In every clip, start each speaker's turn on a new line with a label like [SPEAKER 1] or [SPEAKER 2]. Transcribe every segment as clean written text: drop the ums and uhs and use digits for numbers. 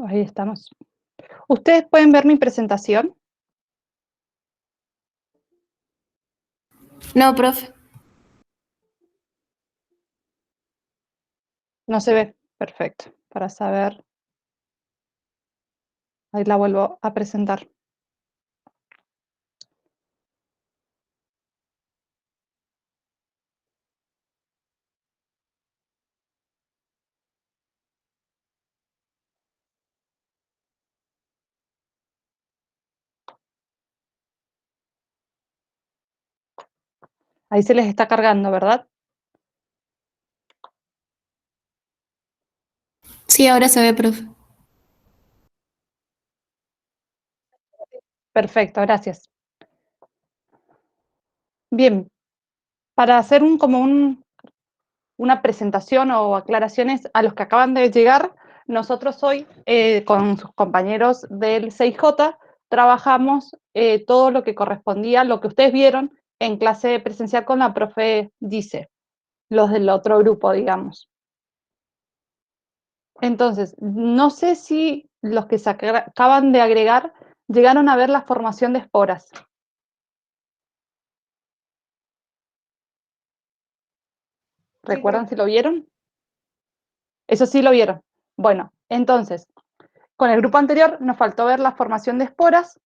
[SPEAKER 1] Ahí estamos. ¿Ustedes pueden ver mi presentación?
[SPEAKER 2] No, profe.
[SPEAKER 1] No se ve. Perfecto. Para saber, ahí la vuelvo a presentar. Ahí se les está cargando, ¿verdad?
[SPEAKER 2] Sí, ahora se ve, profe.
[SPEAKER 1] Perfecto, gracias. Bien, para hacer una presentación o aclaraciones a los que acaban de llegar, nosotros hoy, con sus compañeros del 6J, trabajamos todo lo que correspondía, lo que ustedes vieron en clase presencial con la profe Dice, los del otro grupo, digamos. Entonces, no sé si los que se acaban de agregar llegaron a ver la formación de esporas. ¿Recuerdan si lo vieron? Eso sí lo vieron. Bueno, entonces, con el grupo anterior nos faltó ver la formación de esporas,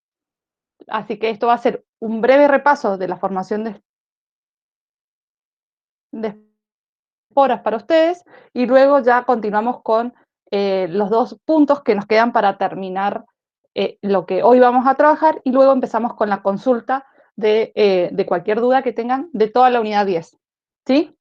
[SPEAKER 1] así que esto va a ser un breve repaso de la formación de esporas para ustedes, y luego ya continuamos con los dos puntos que nos quedan para terminar lo que hoy vamos a trabajar, y luego empezamos con la consulta de cualquier duda que tengan de toda la unidad 10. ¿Sí?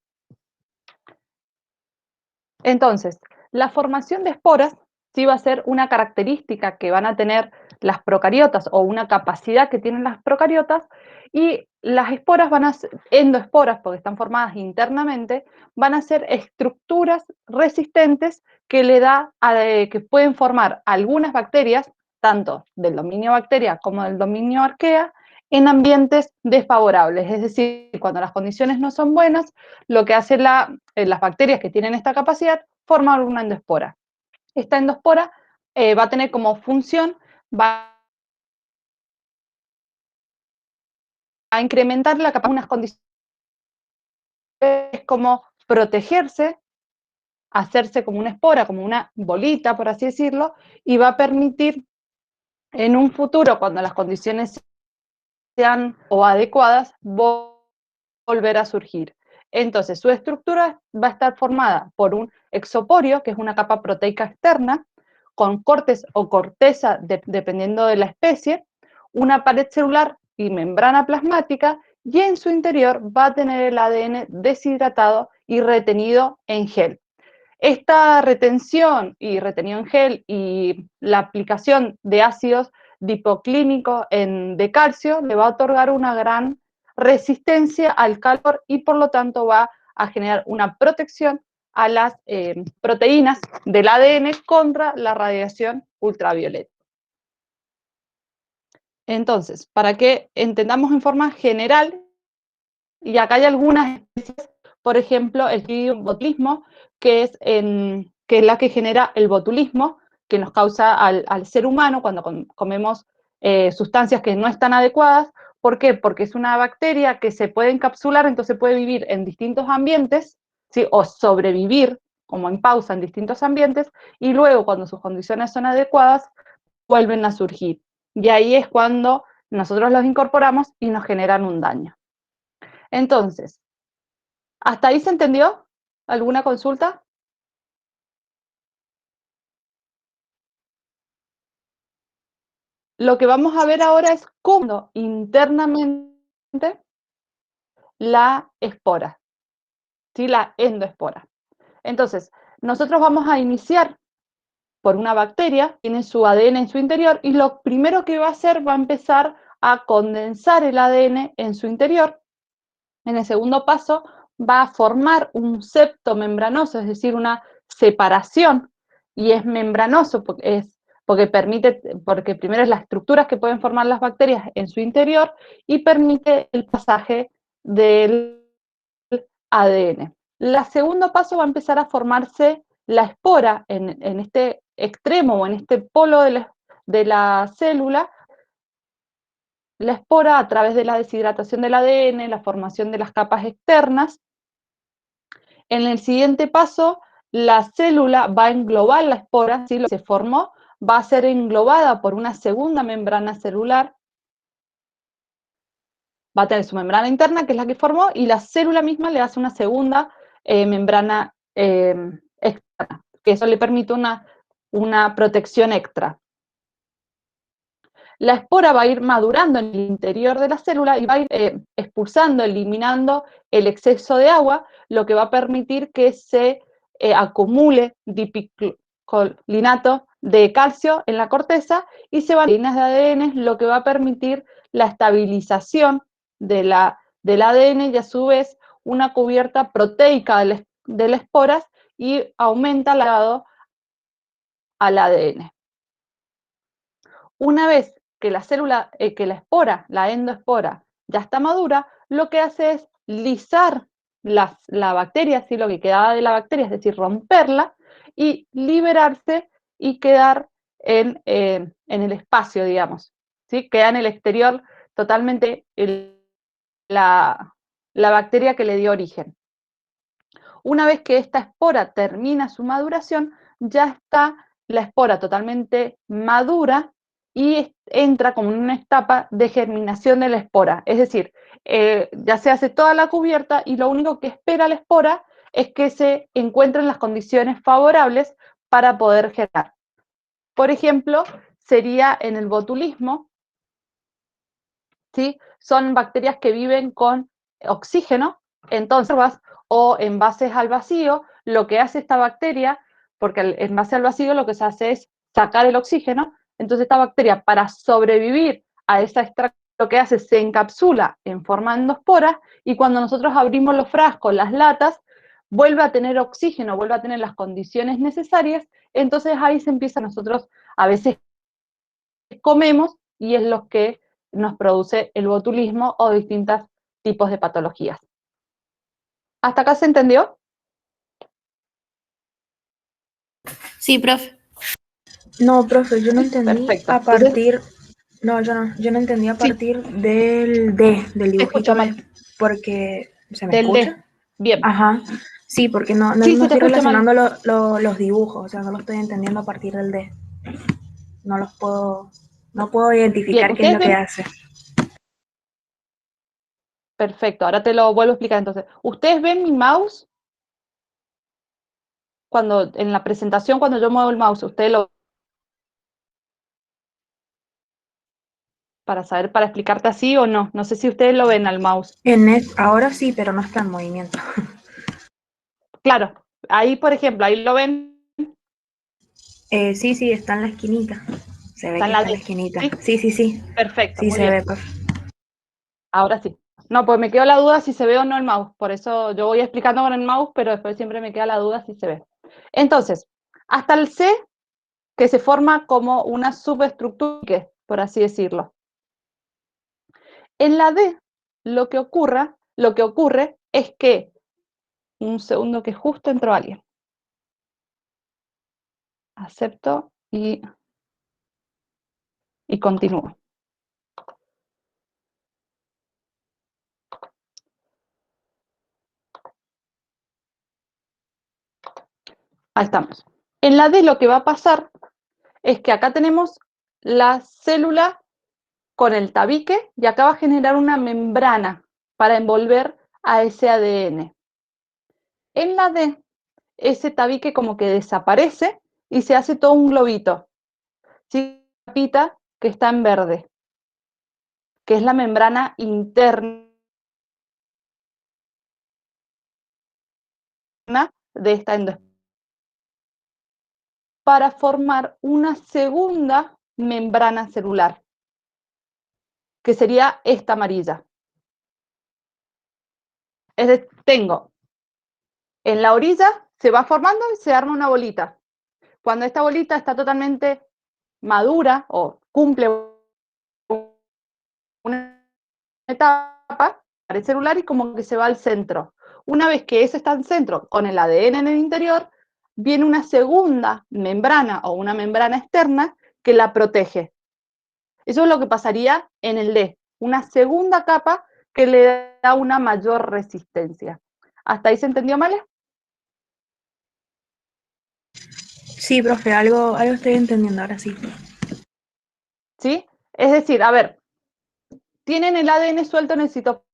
[SPEAKER 1] Entonces, la formación de esporas sí va a ser una característica que van a tener las procariotas, o una capacidad que tienen las procariotas, y las esporas van a ser endoesporas, porque están formadas internamente, van a ser estructuras resistentes que que pueden formar algunas bacterias, tanto del dominio bacteria como del dominio arquea, en ambientes desfavorables. Es decir, cuando las condiciones no son buenas, lo que hacen las bacterias que tienen esta capacidad, formar una endoespora. Esta endoespora va a tener como función, va a incrementar la capacidad de unas condiciones como protegerse, hacerse como una espora, como una bolita, por así decirlo, y va a permitir en un futuro, cuando las condiciones sean o adecuadas, volver a surgir. Entonces, su estructura va a estar formada por un exoporio, que es una capa proteica externa, con cortes o corteza, dependiendo de la especie, una pared celular y membrana plasmática, y en su interior va a tener el ADN deshidratado y retenido en gel. Esta retención y retenido en gel y la aplicación de ácidos dipoclínicos de calcio le va a otorgar una gran resistencia al calor, y por lo tanto va a generar una protección a las proteínas del ADN contra la radiación ultravioleta. Entonces, para que entendamos en forma general, y acá hay algunas especies, por ejemplo, el botulismo, que es la que genera el botulismo, que nos causa al ser humano cuando comemos sustancias que no están adecuadas. ¿Por qué? Porque es una bacteria que se puede encapsular, entonces puede vivir en distintos ambientes, ¿sí? O sobrevivir como en pausa en distintos ambientes, y luego cuando sus condiciones son adecuadas, vuelven a surgir. Y ahí es cuando nosotros los incorporamos y nos generan un daño. Entonces, ¿hasta ahí se entendió? ¿Alguna consulta? Lo que vamos a ver ahora es cómo internamente la espora, ¿sí? La endoespora. Entonces, nosotros vamos a iniciar por una bacteria, tiene su ADN en su interior, y lo primero que va a hacer, va a empezar a condensar el ADN en su interior. En el segundo paso va a formar un septo membranoso, es decir, una separación, y es membranoso porque primero es las estructuras que pueden formar las bacterias en su interior, y permite el pasaje del ADN. El segundo paso va a empezar a formarse la espora en este extremo o en este polo de la célula, la espora, a través de la deshidratación del ADN, la formación de las capas externas. En el siguiente paso, la célula va a englobar la espora, ¿sí? Lo que se formó va a ser englobada por una segunda membrana celular, va a tener su membrana interna, que es la que formó, y la célula misma le hace una segunda membrana externa, que eso le permite una protección extra. La espora va a ir madurando en el interior de la célula y va a ir expulsando, eliminando el exceso de agua, lo que va a permitir que se acumule dipicolinato de calcio en la corteza y se van a líneas de ADN, lo que va a permitir la estabilización del ADN y a su vez una cubierta proteica de las esporas y aumenta el grado al ADN. Una vez que la célula, que la espora, la endoespora, ya está madura, lo que hace es lisar la bacteria, ¿sí? Lo que quedaba de la bacteria, es decir, romperla y liberarse y quedar en el espacio, digamos. ¿Sí? Queda en el exterior totalmente la bacteria que le dio origen. Una vez que esta espora termina su maduración, ya está la espora totalmente madura y entra como en una etapa de germinación de la espora. Es decir, ya se hace toda la cubierta y lo único que espera la espora es que se encuentren las condiciones favorables para poder germinar. Por ejemplo, sería en el botulismo, ¿sí? Son bacterias que viven con oxígeno, entonces o envases al vacío, lo que hace esta bacteria, porque el envase al vacío lo que se hace es sacar el oxígeno, entonces esta bacteria para sobrevivir a esa extracción lo que hace es se encapsula en forma de endosporas y cuando nosotros abrimos los frascos, las latas, vuelve a tener oxígeno, vuelve a tener las condiciones necesarias, entonces ahí se empieza nosotros a veces comemos y es lo que nos produce el botulismo o distintos tipos de patologías. ¿Hasta acá se entendió?
[SPEAKER 2] Sí, profe.
[SPEAKER 3] No, profe, yo no entendí
[SPEAKER 1] Perfecto.
[SPEAKER 3] a
[SPEAKER 1] Entonces,
[SPEAKER 3] partir, no, yo no entendí a
[SPEAKER 1] sí,
[SPEAKER 3] partir del D, del
[SPEAKER 1] te escucho
[SPEAKER 3] dibujito
[SPEAKER 1] mal.
[SPEAKER 3] D, porque se me
[SPEAKER 1] Del D.
[SPEAKER 3] escucha.
[SPEAKER 1] Bien.
[SPEAKER 3] Ajá, sí, porque
[SPEAKER 1] Sí,
[SPEAKER 3] no
[SPEAKER 1] se te
[SPEAKER 3] estoy
[SPEAKER 1] escucha mal.
[SPEAKER 3] relacionando los dibujos, o sea, no lo estoy entendiendo a partir del D. No los puedo, no puedo
[SPEAKER 1] Bien,
[SPEAKER 3] identificar qué es
[SPEAKER 1] ustedes
[SPEAKER 3] lo que
[SPEAKER 1] ven.
[SPEAKER 3] hace.
[SPEAKER 1] Perfecto, ahora te lo vuelvo a explicar entonces. ¿Ustedes ven mi mouse? Cuando en la presentación, cuando yo muevo el mouse, ustedes lo para saber, para explicarte así o no. No sé si ustedes lo ven al mouse.
[SPEAKER 3] Ahora sí, pero no está en movimiento.
[SPEAKER 1] Claro, ahí por ejemplo, ahí lo ven,
[SPEAKER 3] Sí, sí, está en la esquinita. Se ve
[SPEAKER 1] está
[SPEAKER 3] que
[SPEAKER 1] en la
[SPEAKER 3] está en la
[SPEAKER 1] D.
[SPEAKER 3] esquinita.
[SPEAKER 1] ¿Sí?
[SPEAKER 3] Sí, sí, sí.
[SPEAKER 1] Perfecto,
[SPEAKER 3] Sí
[SPEAKER 1] muy
[SPEAKER 3] se
[SPEAKER 1] bien.
[SPEAKER 3] ve, profe.
[SPEAKER 1] Ahora sí. No, pues me quedó la duda si se ve o no el mouse. Por eso yo voy explicando con el mouse, pero después siempre me queda la duda si se ve. Entonces, hasta el C, que se forma como una subestructura, por así decirlo. En la D, lo que ocurre es que, un segundo que justo entró alguien. Acepto y continúo. Ahí estamos. En la D lo que va a pasar es que acá tenemos la célula con el tabique y acá va a generar una membrana para envolver a ese ADN. En la D, ese tabique como que desaparece y se hace todo un globito, ¿sí? Capita que está en verde, que es la membrana interna de esta endoespora, para formar una segunda membrana celular, que sería esta amarilla. Es decir, tengo en la orilla, se va formando y se arma una bolita. Cuando esta bolita está totalmente madura o cumple una etapa, el celular y como que se va al centro. Una vez que eso está en centro, con el ADN en el interior, viene una segunda membrana o una membrana externa que la protege. Eso es lo que pasaría en el D, una segunda capa que le da una mayor resistencia. ¿Hasta ahí se entendió, Male?
[SPEAKER 3] Sí, profe, algo estoy entendiendo ahora sí.
[SPEAKER 1] ¿Sí? Es decir, a ver, tienen el ADN suelto en el citoplasma.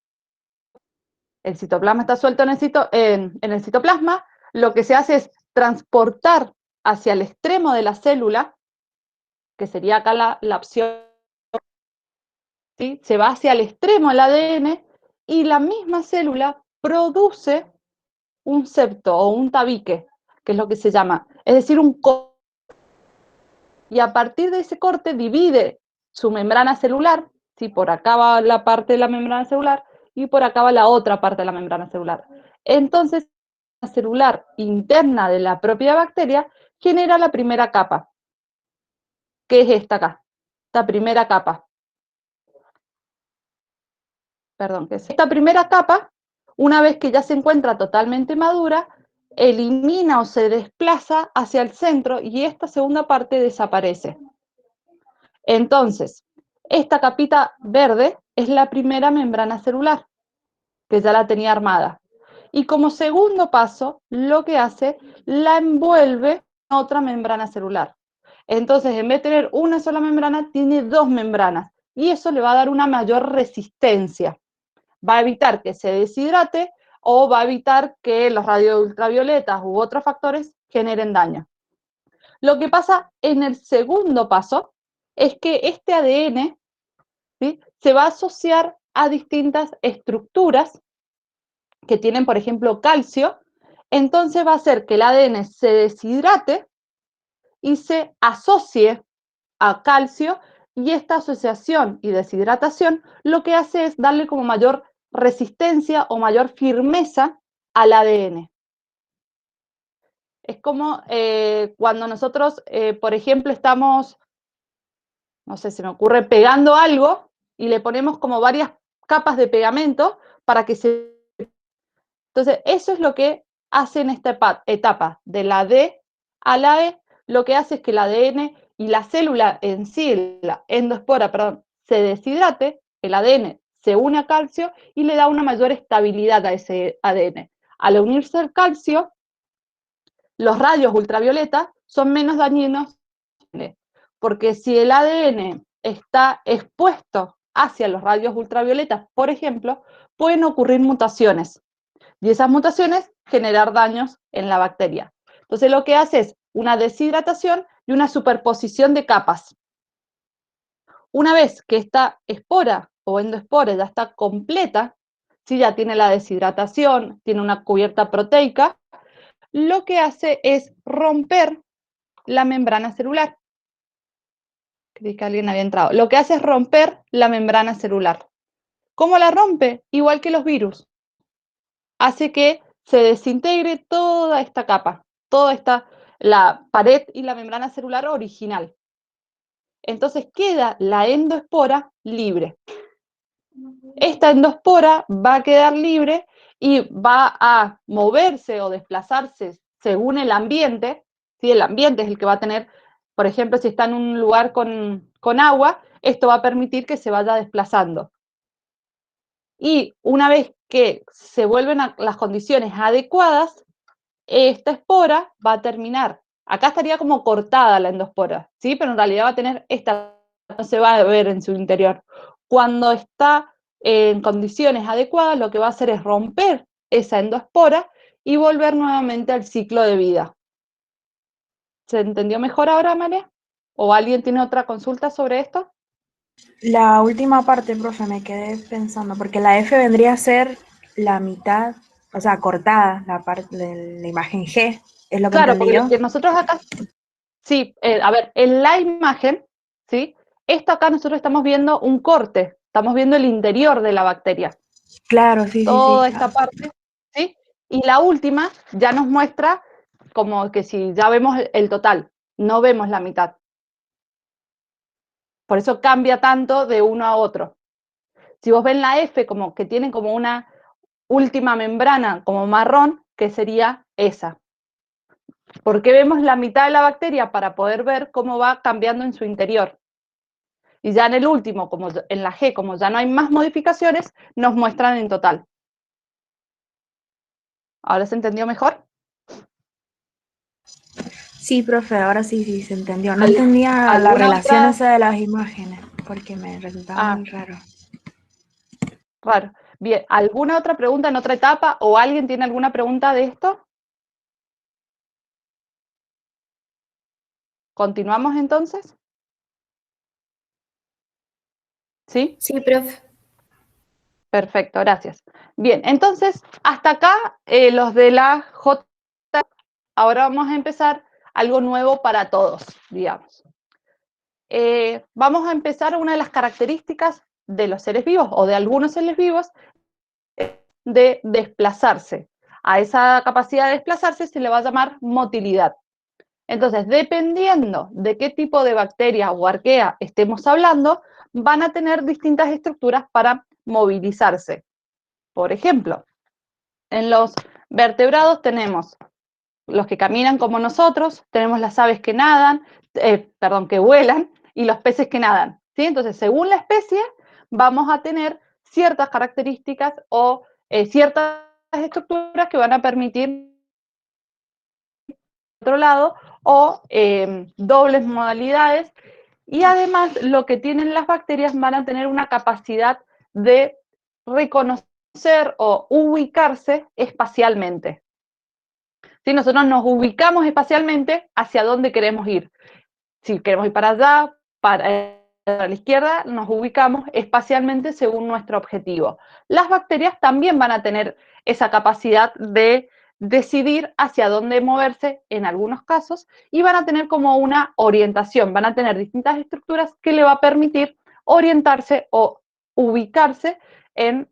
[SPEAKER 1] El citoplasma está suelto en el citoplasma. Lo que se hace es transportar hacia el extremo de la célula, que sería acá la opción, ¿sí? Se va hacia el extremo del ADN y la misma célula produce un septo o un tabique, que es lo que se llama, es decir, un corte. Y a partir de ese corte divide su membrana celular, ¿sí? Por acá va la parte de la membrana celular y por acá va la otra parte de la membrana celular. Entonces, la celular interna de la propia bacteria genera la primera capa, que es esta acá, esta primera capa. Perdón, que es esta primera capa, una vez que ya se encuentra totalmente madura, elimina o se desplaza hacia el centro y esta segunda parte desaparece. Entonces, esta capita verde es la primera membrana celular, que ya la tenía armada. Y como segundo paso, lo que hace, la envuelve en otra membrana celular. Entonces, en vez de tener una sola membrana, tiene dos membranas. Y eso le va a dar una mayor resistencia. Va a evitar que se deshidrate o va a evitar que los rayos ultravioletas u otros factores generen daño. Lo que pasa en el segundo paso es que este ADN, ¿sí?, se va a asociar a distintas estructuras que tienen, por ejemplo, calcio. Entonces va a hacer que el ADN se deshidrate y se asocie a calcio, y esta asociación y deshidratación lo que hace es darle como mayor resistencia o mayor firmeza al ADN. Es como cuando nosotros, por ejemplo, estamos, no sé, se me ocurre, pegando algo y le ponemos como varias capas de pegamento para que se... Entonces, eso es lo que hace en esta etapa, de la D a la E. Lo que hace es que el ADN y la célula en sí, la endoespora, perdón, se deshidrate, el ADN se une a calcio y le da una mayor estabilidad a ese ADN. Al unirse al calcio, los rayos ultravioleta son menos dañinos, porque si el ADN está expuesto hacia los rayos ultravioletas, por ejemplo, pueden ocurrir mutaciones, y esas mutaciones generar daños en la bacteria. Entonces lo que hace es una deshidratación y una superposición de capas. Una vez que esta espora o endoespora ya está completa, si ya tiene la deshidratación, tiene una cubierta proteica, lo que hace es romper la membrana celular. Creí que alguien había entrado. Lo que hace es romper la membrana celular. ¿Cómo la rompe? Igual que los virus. Hace que se desintegre toda esta capa, la pared y la membrana celular original. Entonces queda la endoespora libre. Esta endoespora va a quedar libre y va a moverse o desplazarse según el ambiente. ¿Sí? El ambiente es el que va a tener, por ejemplo, si está en un lugar con agua, esto va a permitir que se vaya desplazando. Y una vez que se vuelven a las condiciones adecuadas, esta espora va a terminar. Acá estaría como cortada la endospora, ¿sí? Pero en realidad va a tener esta, no se va a ver en su interior. Cuando está en condiciones adecuadas, lo que va a hacer es romper esa endospora y volver nuevamente al ciclo de vida. ¿Se entendió mejor ahora, María? ¿O alguien tiene otra consulta sobre esto?
[SPEAKER 3] La última parte, profe, me quedé pensando, porque la F vendría a ser la mitad, o sea, cortada, la parte de la imagen G, es lo que
[SPEAKER 1] Claro,
[SPEAKER 3] entendí
[SPEAKER 1] porque lo
[SPEAKER 3] yo.
[SPEAKER 1] que nosotros acá, sí, a ver, en la imagen, ¿sí? Esto acá nosotros estamos viendo un corte, estamos viendo el interior de la bacteria.
[SPEAKER 3] Claro, sí, sí, sí.
[SPEAKER 1] Toda esta parte, ¿sí? Y la última ya nos muestra como que si ya vemos el total, no vemos la mitad. Por eso cambia tanto de uno a otro. Si vos ven la F como que tiene como una última membrana como marrón, que sería esa. Porque vemos la mitad de la bacteria para poder ver cómo va cambiando en su interior. Y ya en el último, como en la G, como ya no hay más modificaciones, nos muestran en total. ¿Ahora se entendió mejor?
[SPEAKER 3] Sí, profe, ahora sí se entendió. No entendía la relación
[SPEAKER 1] otra?
[SPEAKER 3] esa de las imágenes, porque me resultaba muy raro.
[SPEAKER 1] Raro. Bien, ¿alguna otra pregunta en otra etapa? ¿O alguien tiene alguna pregunta de esto? ¿Continuamos entonces? ¿Sí?
[SPEAKER 2] Sí, profe.
[SPEAKER 1] Perfecto, gracias. Bien, entonces, hasta acá los de la J. Ahora vamos a empezar algo nuevo para todos, digamos. Vamos a empezar una de las características de los seres vivos o de algunos seres vivos de desplazarse. A esa capacidad de desplazarse se le va a llamar motilidad. Entonces, dependiendo de qué tipo de bacteria o arquea estemos hablando, van a tener distintas estructuras para movilizarse. Por ejemplo, en los vertebrados tenemos los que caminan como nosotros, tenemos las aves que nadan, que vuelan, y los peces que nadan, ¿sí? Entonces, según la especie, vamos a tener ciertas características o ciertas estructuras que van a permitir otro lado, o dobles modalidades, y además lo que tienen las bacterias van a tener una capacidad de reconocer o ubicarse espacialmente. Si nosotros nos ubicamos espacialmente hacia dónde queremos ir. Si queremos ir para allá, para la izquierda, nos ubicamos espacialmente según nuestro objetivo. Las bacterias también van a tener esa capacidad de decidir hacia dónde moverse en algunos casos y van a tener como una orientación, van a tener distintas estructuras que le va a permitir orientarse o ubicarse en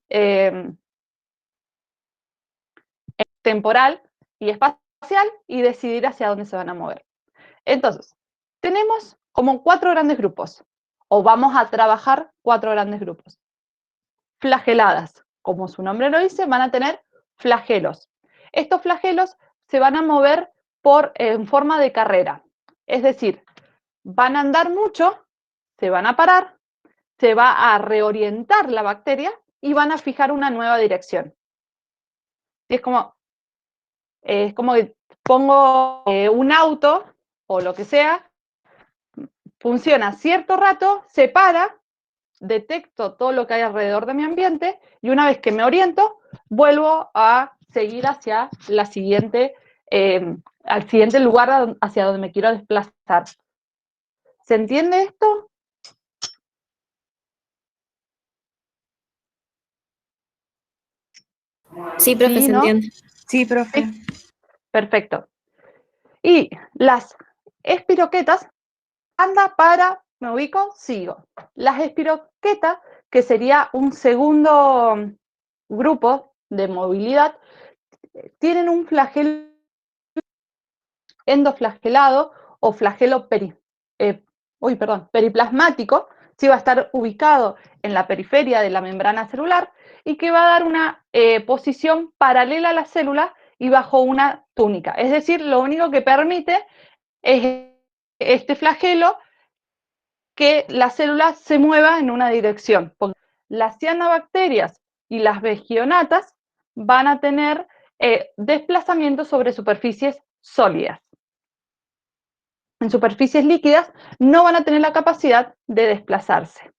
[SPEAKER 1] temporal y espacial y decidir hacia dónde se van a mover. Entonces, tenemos como 4 grandes grupos, o vamos a trabajar 4 grandes grupos. Flageladas, como su nombre lo dice, van a tener flagelos. Estos flagelos se van a mover en forma de carrera, es decir, van a andar mucho, se van a parar, se va a reorientar la bacteria y van a fijar una nueva dirección. Y es como que pongo un auto o lo que sea, funciona cierto rato, se para, detecto todo lo que hay alrededor de mi ambiente y una vez que me oriento, vuelvo a seguir hacia la siguiente, al siguiente lugar hacia donde me quiero desplazar. ¿Se entiende esto?
[SPEAKER 2] Sí, profe,
[SPEAKER 1] Sí,
[SPEAKER 2] se
[SPEAKER 1] ¿no?
[SPEAKER 2] entiende.
[SPEAKER 3] Sí, profe.
[SPEAKER 1] Sí. Perfecto. Y las espiroquetas anda para, me ubico, sigo. Las espiroquetas, que sería un segundo grupo de movilidad, tienen un flagelo endoflagelado o flagelo periplasmático, sí va a estar ubicado en la periferia de la membrana celular y que va a dar una posición paralela a la célula y bajo una túnica. Es decir, lo único que permite es este flagelo que la célula se mueva en una dirección. Porque las cianobacterias y las begionatas van a tener desplazamiento sobre superficies sólidas. En superficies líquidas no van a tener la capacidad de desplazarse.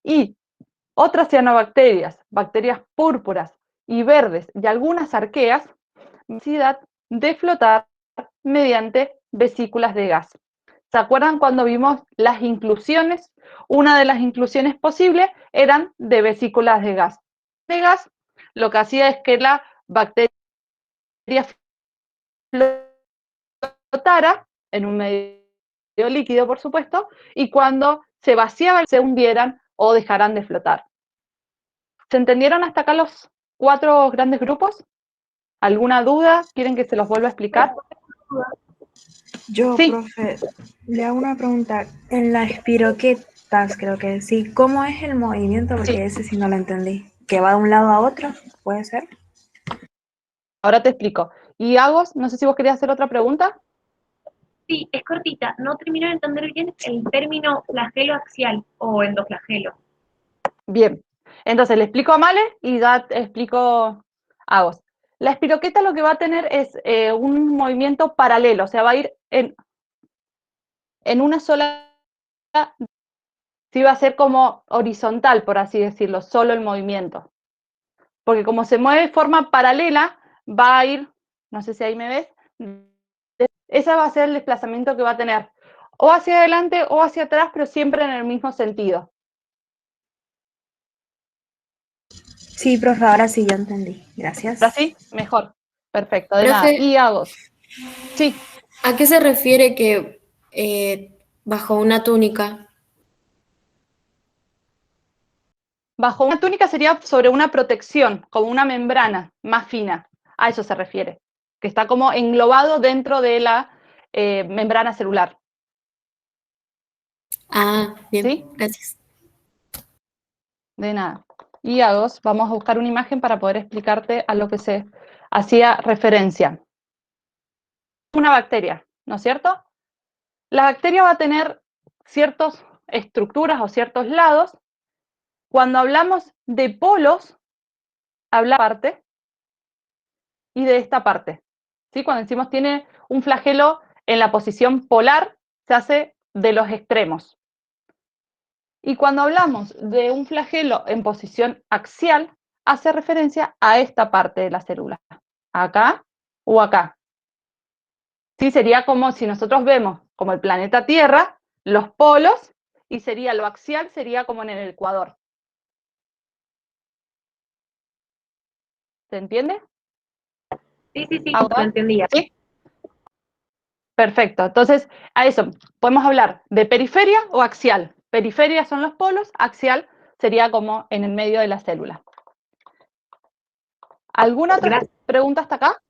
[SPEAKER 1] Y otras cianobacterias, bacterias púrpuras y verdes y algunas arqueas, capacidad de flotar mediante vesículas de gas. ¿Se acuerdan cuando vimos las inclusiones? Una de las inclusiones posibles eran de vesículas de gas. De gas, lo que hacía es que la bacteria flotara en un medio líquido, por supuesto, y cuando se vaciaba se hundieran o dejaran de flotar. ¿Se entendieron hasta acá los 4 grandes grupos? ¿Alguna duda? ¿Quieren que se los vuelva a explicar?
[SPEAKER 3] Yo,
[SPEAKER 1] Sí.
[SPEAKER 3] profe, le hago una pregunta. En las espiroquetas, creo que sí. ¿Cómo es el movimiento? Porque
[SPEAKER 1] Sí.
[SPEAKER 3] ese sí no lo entendí. ¿Que va de un lado a otro? ¿Puede ser?
[SPEAKER 1] Ahora te explico. Y Agos, no sé si vos querías hacer otra pregunta.
[SPEAKER 2] Sí, es cortita. No termino de entender bien el término flagelo axial o endoflagelo.
[SPEAKER 1] Bien, entonces le explico a Male y ya te explico a vos. La espiroqueta lo que va a tener es un movimiento paralelo, o sea, va a ir en una sola, sí va a ser como horizontal, por así decirlo, solo el movimiento. Porque como se mueve de forma paralela, va a ir, no sé si ahí me ves, ese va a ser el desplazamiento que va a tener, o hacia adelante o hacia atrás, pero siempre en el mismo sentido.
[SPEAKER 3] Sí, profe, ahora sí ya entendí. Gracias.
[SPEAKER 1] ¿Así? Mejor. Perfecto, de nada.
[SPEAKER 2] Profe,
[SPEAKER 1] Y hago. Sí,
[SPEAKER 2] ¿a qué se refiere que bajo una túnica?
[SPEAKER 1] bajo una túnica sería sobre una protección, como una membrana más fina. A eso se refiere, que está como englobado dentro de la membrana celular.
[SPEAKER 2] Ah, bien,
[SPEAKER 1] ¿Sí?
[SPEAKER 2] gracias.
[SPEAKER 1] De nada. Y a dos, vamos a buscar una imagen para poder explicarte a lo que se hacía referencia. Una bacteria, ¿no es cierto? La bacteria va a tener ciertas estructuras o ciertos lados. Cuando hablamos de polos, habla parte y de esta parte. ¿Sí? Cuando decimos tiene un flagelo en la posición polar, se hace de los extremos. Y cuando hablamos de un flagelo en posición axial, hace referencia a esta parte de la célula, acá o acá. Sí, sería como si nosotros vemos como el planeta Tierra, los polos, y sería lo axial, sería como en el ecuador. ¿Se entiende?
[SPEAKER 2] Sí, sí, sí, lo
[SPEAKER 1] ¿Ahora?
[SPEAKER 2] entendía.
[SPEAKER 1] ¿Sí? Perfecto. Entonces, a eso, podemos hablar de periferia o axial. Periferia son los polos, axial sería como en el medio de la célula. ¿Alguna otra
[SPEAKER 2] Gracias.
[SPEAKER 1] pregunta hasta acá?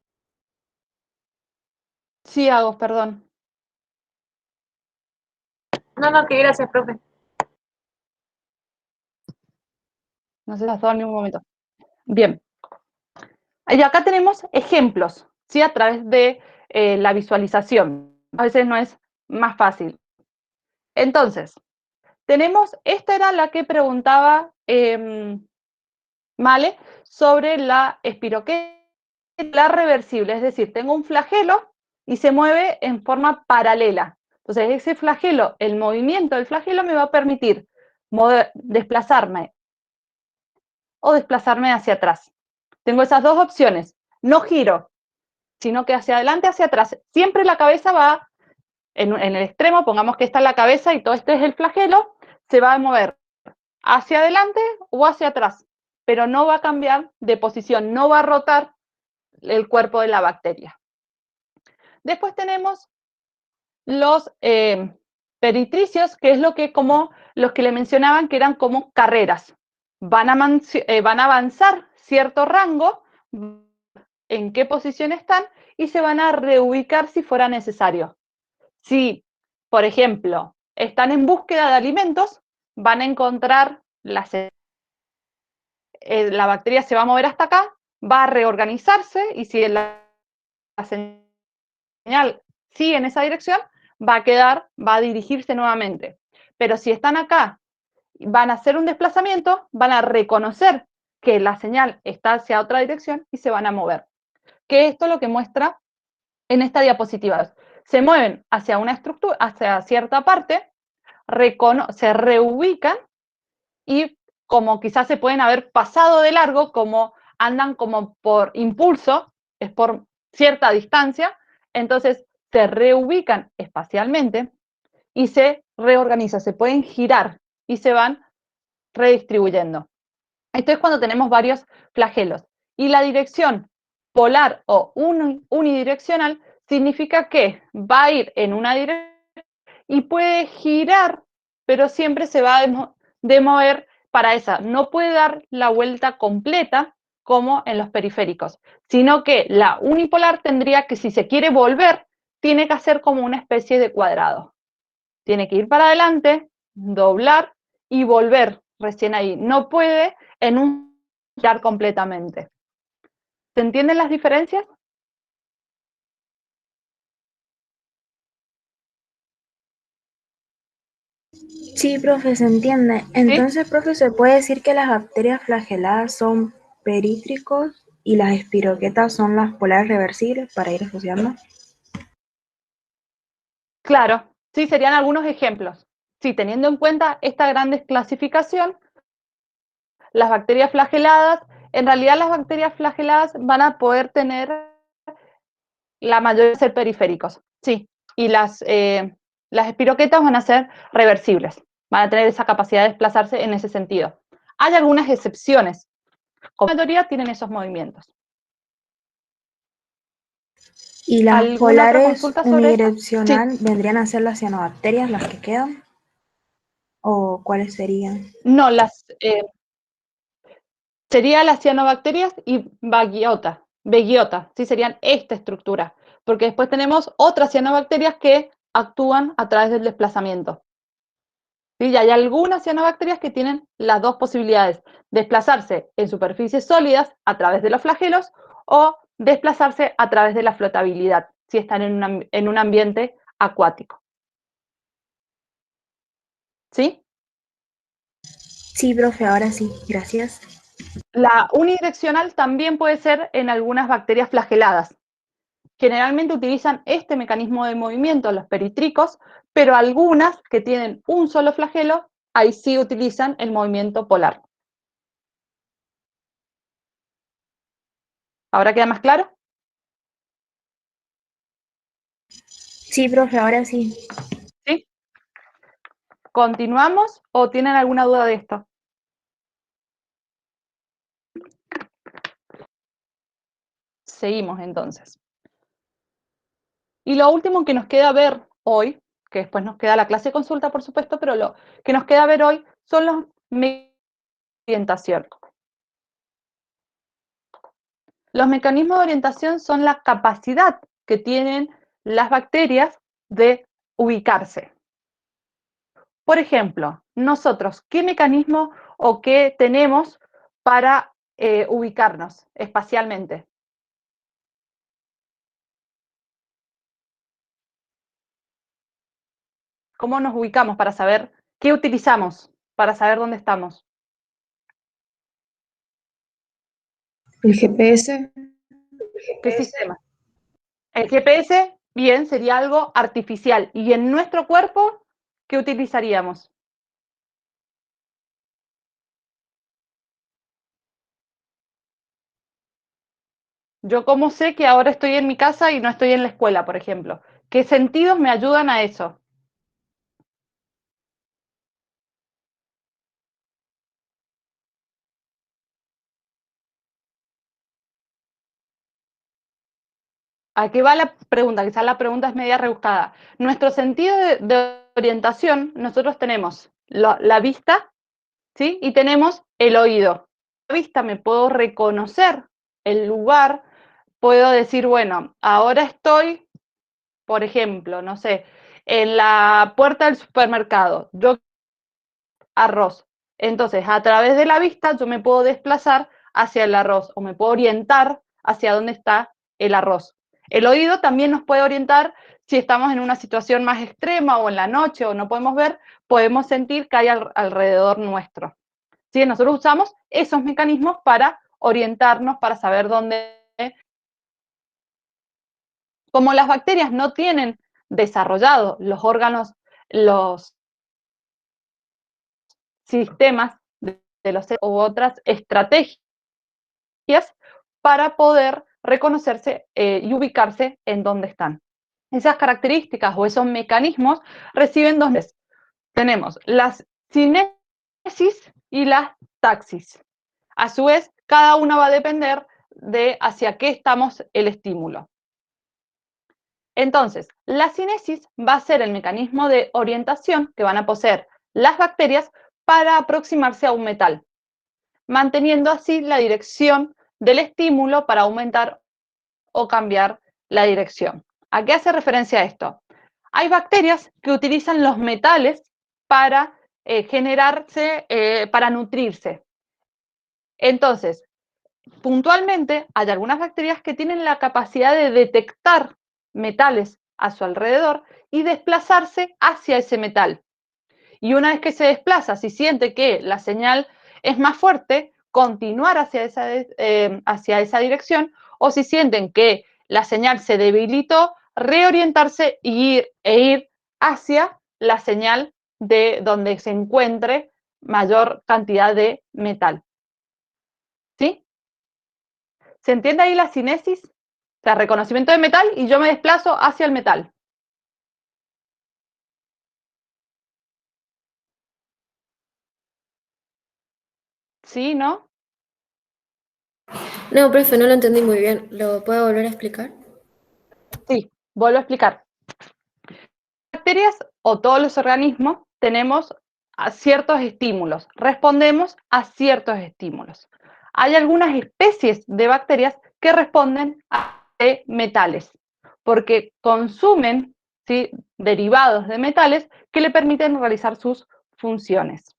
[SPEAKER 1] Sí, hago, perdón.
[SPEAKER 2] No, no, que gracias, profe.
[SPEAKER 1] No se las doy en ningún momento. Bien. Y acá tenemos ejemplos, ¿sí? A través de la visualización. A veces no es más fácil. Entonces, tenemos, esta era la que preguntaba Male sobre la espiroqueta reversible, es decir, tengo un flagelo y se mueve en forma paralela. Entonces, ese flagelo, el movimiento del flagelo me va a permitir desplazarme o desplazarme hacia atrás. Tengo esas dos opciones. No giro, sino que hacia adelante, hacia atrás. Siempre la cabeza va en el extremo, pongamos que está la cabeza y todo este es el flagelo, se va a mover hacia adelante o hacia atrás, pero no va a cambiar de posición, no va a rotar el cuerpo de la bacteria. Después tenemos los peritricios, que es lo que como los que le mencionaban que eran como carreras. Van a avanzar cierto rango, en qué posición están y se van a reubicar si fuera necesario. Si, por ejemplo, están en búsqueda de alimentos, van a encontrar la bacteria se va a mover hasta acá, va a reorganizarse y si la señal sigue en esa dirección, va a dirigirse nuevamente. Pero si están acá, van a hacer un desplazamiento, van a reconocer que la señal está hacia otra dirección y se van a mover. Que esto es lo que muestra en esta diapositiva. Se mueven hacia una estructura, hacia cierta parte, se reubican y como quizás se pueden haber pasado de largo, como andan como por impulso, es por cierta distancia, entonces se reubican espacialmente y se reorganizan, se pueden girar y se van redistribuyendo. Esto es cuando tenemos varios flagelos. Y la dirección polar o unidireccional significa que va a ir en una dirección y puede girar, pero siempre se va a mover para esa. No puede dar la vuelta completa como en los periféricos, sino que la unipolar tendría que, si se quiere volver, tiene que hacer como una especie de cuadrado. Tiene que ir para adelante, doblar y volver recién ahí. No puede en un girar completamente. ¿Se entienden las diferencias?
[SPEAKER 3] Sí, profe, se entiende. Entonces, profe, ¿se puede decir que las bacterias flageladas son perítricos y las espiroquetas son las polares reversibles para ir asociando?
[SPEAKER 1] Claro, sí, serían algunos ejemplos. Sí, teniendo en cuenta esta gran desclasificación, las bacterias flageladas, en realidad las bacterias flageladas van a poder tener la mayoría de ser periféricos, sí, y las espiroquetas van a ser reversibles, van a tener esa capacidad de desplazarse en ese sentido. Hay algunas excepciones, como la mayoría tienen esos movimientos.
[SPEAKER 3] ¿Y las
[SPEAKER 1] ¿Alguna otra
[SPEAKER 3] polares
[SPEAKER 1] consulta sobre esto? Sí.
[SPEAKER 3] unidireccional vendrían a ser las cianobacterias las que quedan? ¿O cuáles serían?
[SPEAKER 1] No, sería las cianobacterias y Bagiota, sí, serían esta estructura, porque después tenemos otras cianobacterias que actúan a través del desplazamiento. ¿Sí? Y hay algunas cianobacterias que tienen las dos posibilidades, desplazarse en superficies sólidas a través de los flagelos o desplazarse a través de la flotabilidad, si están en un ambiente acuático. ¿Sí?
[SPEAKER 3] Sí, profe, ahora sí, gracias.
[SPEAKER 1] La unidireccional también puede ser en algunas bacterias flageladas. Generalmente utilizan este mecanismo de movimiento, los peritricos, pero algunas que tienen un solo flagelo, ahí sí utilizan el movimiento polar. ¿Ahora queda más claro?
[SPEAKER 3] Sí, profe, ahora sí.
[SPEAKER 1] ¿Sí? ¿Continuamos o tienen alguna duda de esto? Seguimos entonces. Y lo último que nos queda ver hoy, que después nos queda la clase de consulta, por supuesto, pero lo que nos queda ver hoy son los mecanismos de orientación. Los mecanismos de orientación son la capacidad que tienen las bacterias de ubicarse. Por ejemplo, nosotros, ¿qué mecanismo o qué tenemos para ubicarnos espacialmente? ¿Cómo nos ubicamos para saber qué utilizamos para saber dónde estamos?
[SPEAKER 4] El GPS,
[SPEAKER 1] ¿Qué sistema? El GPS, bien, sería algo artificial. ¿Y en nuestro cuerpo, qué utilizaríamos? Yo cómo sé que ahora estoy en mi casa y no estoy en la escuela, por ejemplo. ¿Qué sentidos me ayudan a eso? ¿A qué va la pregunta? Quizás la pregunta es media rebuscada. Nuestro sentido de orientación, nosotros tenemos la vista, ¿sí? Y tenemos el oído. La vista me puedo reconocer el lugar, puedo decir, bueno, ahora estoy, por ejemplo, no sé, en la puerta del supermercado, yo arroz. Entonces, a través de la vista yo me puedo desplazar hacia el arroz o me puedo orientar hacia dónde está el arroz. El oído también nos puede orientar si estamos en una situación más extrema o en la noche o no podemos ver, podemos sentir que hay alrededor nuestro. ¿Sí? Nosotros usamos esos mecanismos para orientarnos, para saber dónde. Como las bacterias no tienen desarrollados los órganos, los sistemas de los u otras estrategias para poder reconocerse y ubicarse en dónde están. Esas características o esos mecanismos reciben dos veces. Tenemos las cinesis y las taxis. A su vez, cada una va a depender de hacia qué estamos el estímulo. Entonces, la cinesis va a ser el mecanismo de orientación que van a poseer las bacterias para aproximarse a un metal, manteniendo así la dirección del estímulo para aumentar o cambiar la dirección. ¿A qué hace referencia esto? Hay bacterias que utilizan los metales para generarse, para nutrirse. Entonces, puntualmente, hay algunas bacterias que tienen la capacidad de detectar metales a su alrededor y desplazarse hacia ese metal. Y una vez que se desplaza, si siente que la señal es más fuerte, continuar hacia esa dirección, o si sienten que la señal se debilitó, reorientarse e ir hacia la señal de donde se encuentre mayor cantidad de metal. ¿Sí? ¿Se entiende ahí la cinesis? O sea, reconocimiento de metal y yo me desplazo hacia el metal. ¿Sí, no?
[SPEAKER 5] No, profe, no lo entendí muy bien. ¿Lo puedo volver a explicar?
[SPEAKER 1] Sí, vuelvo a explicar. Bacterias o todos los organismos tenemos a ciertos estímulos, respondemos a ciertos estímulos. Hay algunas especies de bacterias que responden a metales, porque consumen, ¿sí?, derivados de metales que le permiten realizar sus funciones.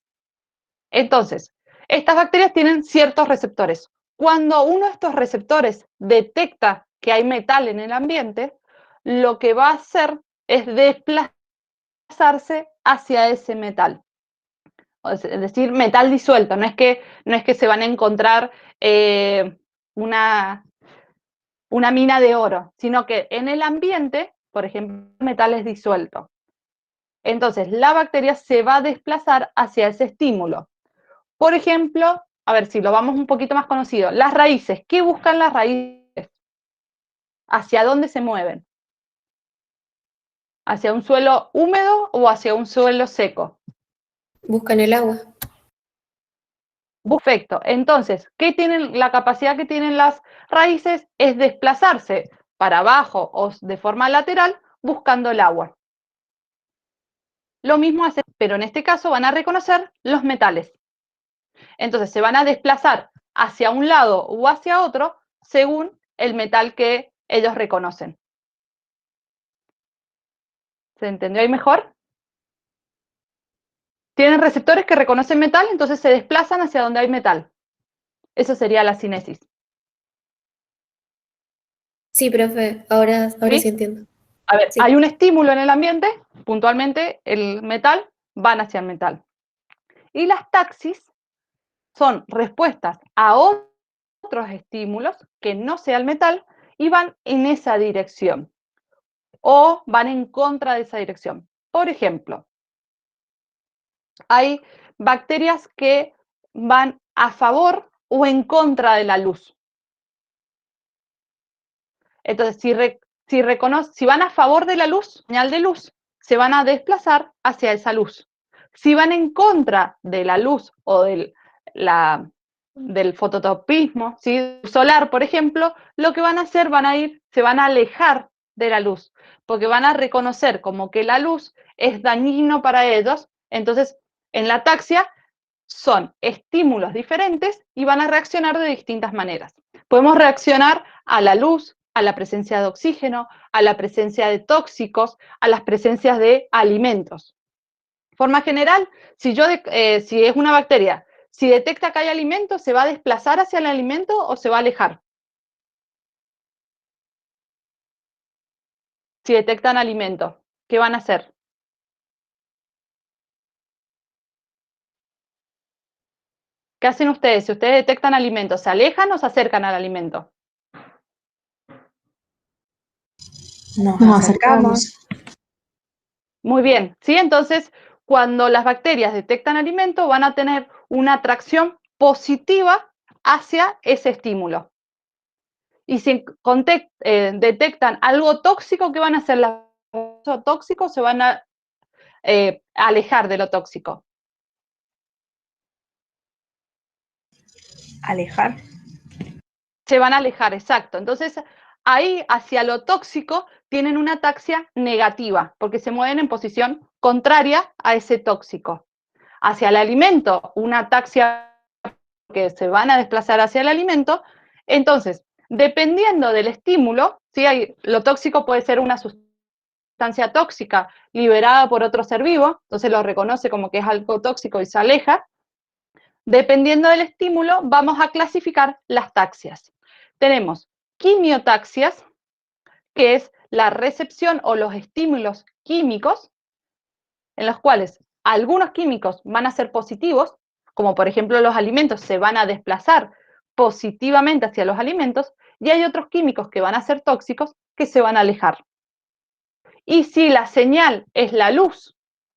[SPEAKER 1] Entonces, estas bacterias tienen ciertos receptores. Cuando uno de estos receptores detecta que hay metal en el ambiente, lo que va a hacer es desplazarse hacia ese metal. Es decir, metal disuelto. No es que se van a encontrar una mina de oro, sino que en el ambiente, por ejemplo, metal es disuelto. Entonces, la bacteria se va a desplazar hacia ese estímulo. Por ejemplo, a ver si lo vamos un poquito más conocido, las raíces. ¿Qué buscan las raíces? ¿Hacia dónde se mueven? ¿Hacia un suelo húmedo o hacia un suelo seco?
[SPEAKER 5] Buscan el agua.
[SPEAKER 1] Perfecto. Entonces, la capacidad que tienen las raíces es desplazarse para abajo o de forma lateral buscando el agua. Lo mismo hace, pero en este caso van a reconocer los metales. Entonces se van a desplazar hacia un lado o hacia otro según el metal que ellos reconocen. ¿Se entendió ahí mejor? Tienen receptores que reconocen metal, entonces se desplazan hacia donde hay metal. Eso sería la cinesis.
[SPEAKER 5] Sí, profe, ahora
[SPEAKER 1] ¿Sí?
[SPEAKER 5] sí entiendo.
[SPEAKER 1] A ver,
[SPEAKER 5] Sí.
[SPEAKER 1] hay un estímulo en el ambiente, puntualmente el metal, van hacia el metal. Y las taxis son respuestas a otros estímulos que no sea el metal y van en esa dirección o van en contra de esa dirección. Por ejemplo, hay bacterias que van a favor o en contra de la luz. Entonces, si van a favor de la luz, señal de luz, se van a desplazar hacia esa luz. Si van en contra de la luz o del fototropismo, ¿sí?, solar, por ejemplo, lo que van a hacer, se van a alejar de la luz, porque van a reconocer como que la luz es dañino para ellos. Entonces, en la ataxia son estímulos diferentes y van a reaccionar de distintas maneras. Podemos reaccionar a la luz, a la presencia de oxígeno, a la presencia de tóxicos, a las presencias de alimentos. De forma general, si es una bacteria, si detecta que hay alimento, ¿se va a desplazar hacia el alimento o se va a alejar? Si detectan alimento, ¿qué van a hacer? ¿Qué hacen ustedes? Si ustedes detectan alimento, ¿se alejan o se acercan al alimento?
[SPEAKER 3] Nos acercamos.
[SPEAKER 1] Muy bien, ¿sí? Entonces, cuando las bacterias detectan alimento, van a tener una atracción positiva hacia ese estímulo. Y si detectan algo tóxico, ¿qué van a hacer? Los tóxicos se van a alejar de lo tóxico.
[SPEAKER 3] Alejar.
[SPEAKER 1] Se van a alejar, exacto. Entonces, ahí hacia lo tóxico tienen una ataxia negativa, porque se mueven en posición contraria a ese tóxico. Hacia el alimento, una ataxia que se van a desplazar hacia el alimento. Entonces, dependiendo del estímulo, ¿sí? Lo tóxico puede ser una sustancia tóxica liberada por otro ser vivo, entonces lo reconoce como que es algo tóxico y se aleja. Dependiendo del estímulo, vamos a clasificar las taxias. Tenemos quimiotaxias, que es la recepción o los estímulos químicos, en los cuales algunos químicos van a ser positivos, como por ejemplo los alimentos se van a desplazar positivamente hacia los alimentos, y hay otros químicos que van a ser tóxicos que se van a alejar. Y si la señal es la luz,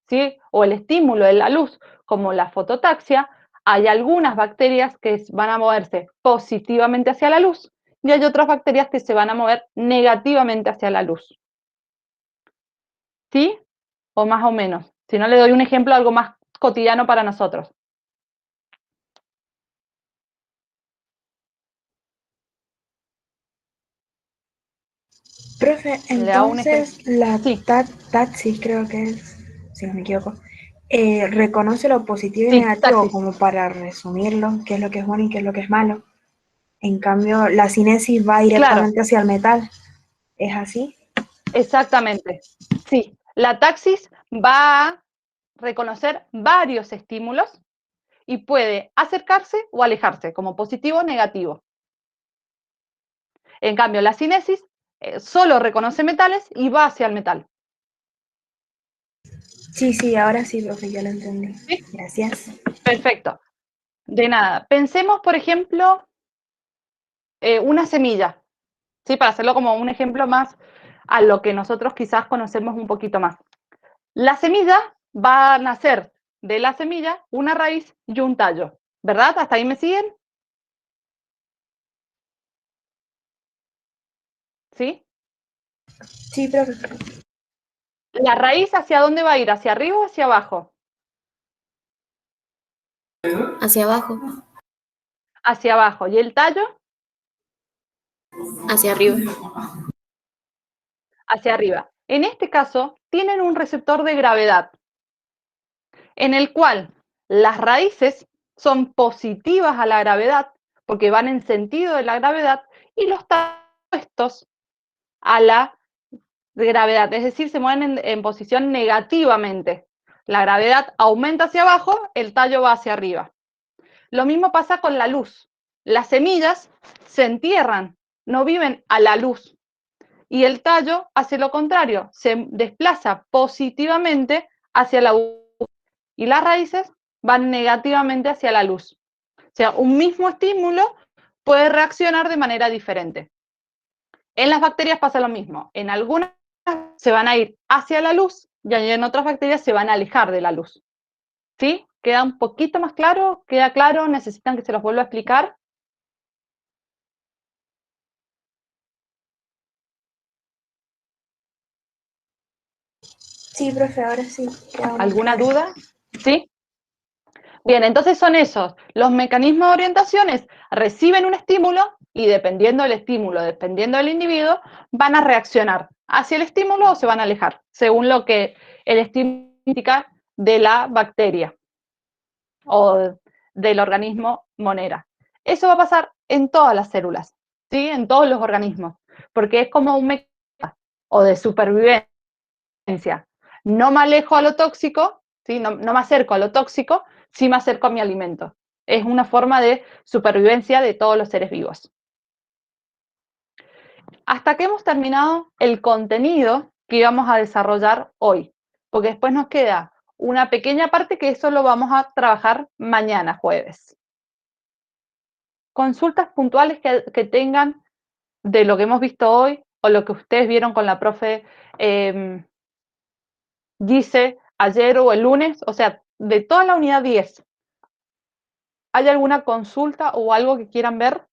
[SPEAKER 1] ¿sí? O el estímulo es la luz, como la fototaxia, hay algunas bacterias que van a moverse positivamente hacia la luz y hay otras bacterias que se van a mover negativamente hacia la luz. ¿Sí? O más o menos. Si no, le doy un ejemplo algo más cotidiano para nosotros.
[SPEAKER 3] Profe,
[SPEAKER 1] Le hago un ejemplo.
[SPEAKER 3] entonces la
[SPEAKER 1] Sí,
[SPEAKER 3] taxis, creo que es, si no me equivoco, reconoce lo positivo y
[SPEAKER 1] sí,
[SPEAKER 3] negativo
[SPEAKER 1] taxis.
[SPEAKER 3] como para resumirlo, qué es lo que es bueno y qué es lo que es malo. En cambio, la cinesis va
[SPEAKER 1] Claro,
[SPEAKER 3] directamente hacia el metal. ¿Es así?
[SPEAKER 1] exactamente. Sí, la taxis va a reconocer varios estímulos y puede acercarse o alejarse, como positivo o negativo. En cambio, la cinesis solo reconoce metales y va hacia el metal.
[SPEAKER 3] Sí, ahora sí, profe, ya lo entendí.
[SPEAKER 1] ¿Sí?
[SPEAKER 3] Gracias.
[SPEAKER 1] Perfecto. De nada. Pensemos, por ejemplo, una semilla, ¿sí? Para hacerlo como un ejemplo más a lo que nosotros quizás conocemos un poquito más. La semilla va a nacer de la semilla una raíz y un tallo, ¿verdad? ¿Hasta ahí me siguen? ¿Sí?
[SPEAKER 3] Sí, profe.
[SPEAKER 1] ¿La raíz hacia dónde va a ir? ¿Hacia arriba o hacia abajo?
[SPEAKER 5] Hacia abajo,
[SPEAKER 1] Hacia abajo. ¿Y el tallo?
[SPEAKER 5] hacia arriba.
[SPEAKER 1] Hacia arriba. En este caso, tienen un receptor de gravedad, en el cual las raíces son positivas a la gravedad, porque van en sentido de la gravedad, y los tallos opuestos a la gravedad, es decir, se mueven en posición negativamente. La gravedad aumenta hacia abajo, el tallo va hacia arriba. Lo mismo pasa con la luz. Las semillas se entierran, no viven a la luz. Y el tallo hace lo contrario, se desplaza positivamente hacia la luz y las raíces van negativamente hacia la luz. O sea, un mismo estímulo puede reaccionar de manera diferente. En las bacterias pasa lo mismo. En algunas se van a ir hacia la luz y en otras bacterias se van a alejar de la luz. ¿Sí? ¿Queda un poquito más claro? ¿Queda claro? ¿Necesitan que se los vuelva a explicar?
[SPEAKER 3] Sí, profe, ahora sí. Queda más
[SPEAKER 1] ¿Alguna
[SPEAKER 3] claro.
[SPEAKER 1] duda? ¿Sí? Bien, entonces son esos. Los mecanismos de orientación reciben un estímulo y dependiendo del estímulo, dependiendo del individuo, van a reaccionar hacia el estímulo o se van a alejar, según lo que el estímulo indica de la bacteria o del organismo monera. Eso va a pasar en todas las células, ¿sí? En todos los organismos, porque es como un mecanismo o de supervivencia. No me alejo a lo tóxico, ¿sí? No me acerco a lo tóxico, sí me acerco a mi alimento. Es una forma de supervivencia de todos los seres vivos. Hasta que hemos terminado el contenido que íbamos a desarrollar hoy, porque después nos queda una pequeña parte que eso lo vamos a trabajar mañana, jueves. Consultas puntuales que tengan de lo que hemos visto hoy o lo que ustedes vieron con la profe Gise ayer o el lunes, o sea, de toda la unidad 10. ¿Hay alguna consulta o algo que quieran ver?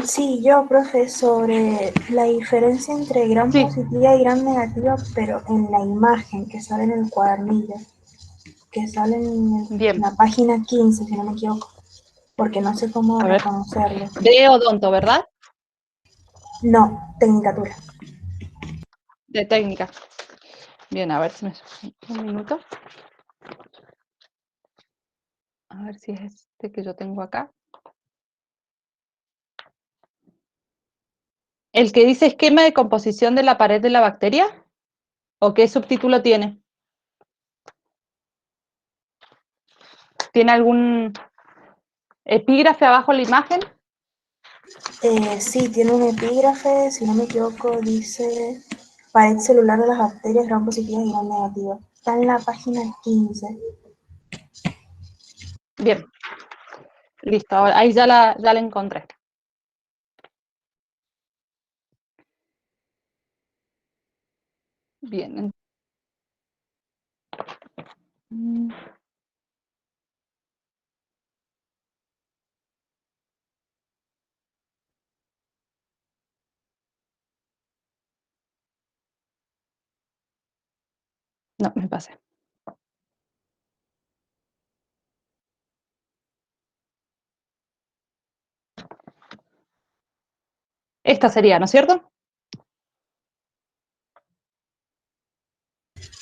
[SPEAKER 3] Sí, yo, profe, sobre la diferencia entre gran
[SPEAKER 1] Sí,
[SPEAKER 3] positiva y gran negativa, pero en la imagen que sale en el cuadernillo, que sale en
[SPEAKER 1] bien.
[SPEAKER 3] la página 15, si no me equivoco, porque no sé cómo
[SPEAKER 1] A ver,
[SPEAKER 3] reconocerlo.
[SPEAKER 1] de odonto, ¿verdad?
[SPEAKER 3] No, tecnicatura.
[SPEAKER 1] De técnica. Bien, a ver si me... Un minuto. A ver si es este que yo tengo acá. ¿El que dice esquema de composición de la pared de la bacteria? ¿O qué subtítulo tiene? ¿Tiene algún epígrafe abajo en la imagen?
[SPEAKER 3] Sí, tiene un epígrafe, si no me equivoco, dice pared celular de las bacterias gram positivas y gram negativas. Está en la página 15.
[SPEAKER 1] Bien, listo, ahí ya la encontré. Bien. No, me pasé. Esta sería, ¿no es cierto?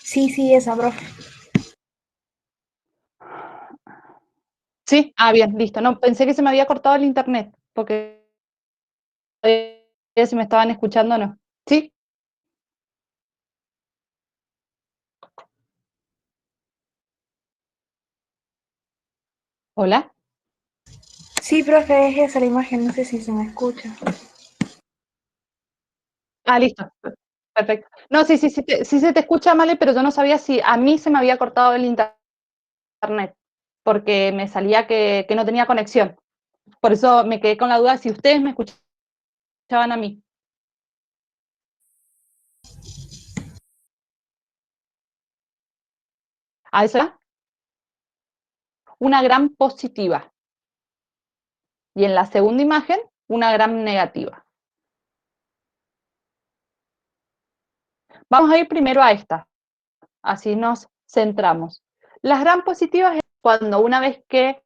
[SPEAKER 3] Sí, esa, profe.
[SPEAKER 1] Sí, bien, listo. No, pensé que se me había cortado el internet, porque si me estaban escuchando o no. ¿Sí? ¿Hola?
[SPEAKER 3] Sí, profe, es esa la imagen, no sé si se me escucha.
[SPEAKER 1] Listo. Perfecto. No, sí se te escucha, Male, pero yo no sabía si a mí se me había cortado el internet, porque me salía que no tenía conexión. Por eso me quedé con la duda si ustedes me escuchaban a mí. ¿A eso era? Una gram positiva. Y en la segunda imagen, una gram negativa. Vamos a ir primero a esta. Así nos centramos. Las gram positivas es cuando una vez que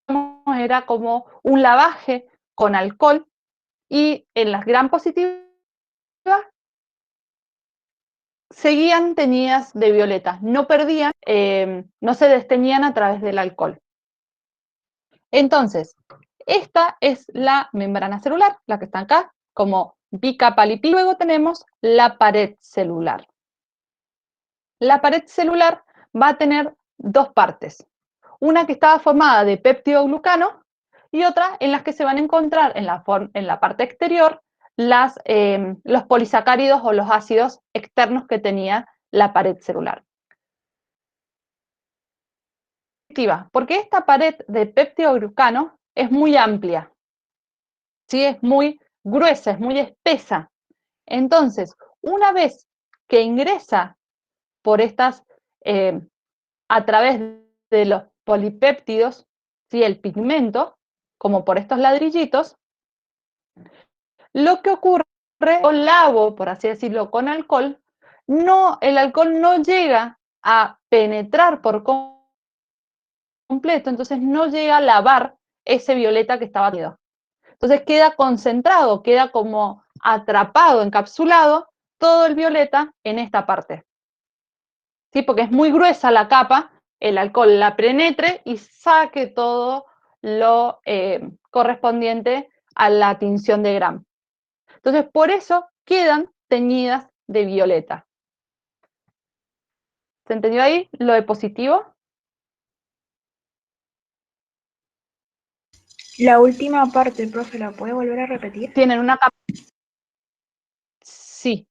[SPEAKER 1] era como un lavaje con alcohol, y en las gram positivas seguían teñidas de violeta, no perdían, no se desteñían a través del alcohol. Entonces, esta es la membrana celular, la que está acá, como bicapa lipídica. Luego tenemos la pared celular. La pared celular va a tener dos partes. Una que estaba formada de peptidoglucano y otra en las que se van a encontrar en la parte exterior los polisacáridos o los ácidos externos que tenía la pared celular. Porque esta pared de peptidoglucano es muy amplia, ¿sí? Es muy gruesa, es muy espesa. Entonces, una vez que ingresa por estas, a través de los polipéptidos, ¿sí? El pigmento, como por estos ladrillitos, lo que ocurre con lavo, por así decirlo, con alcohol, el alcohol no llega a penetrar por completo, entonces no llega a lavar ese violeta que estaba tenido. Entonces queda concentrado, queda como atrapado, encapsulado, todo el violeta en esta parte. ¿Sí? Porque es muy gruesa la capa, el alcohol la penetre y saque todo lo correspondiente a la tinción de Gram. Entonces, por eso quedan teñidas de violeta. ¿Se entendió ahí lo de positivo?
[SPEAKER 3] La última parte, profe, ¿la puede volver a repetir?
[SPEAKER 1] Tienen una capa. Sí.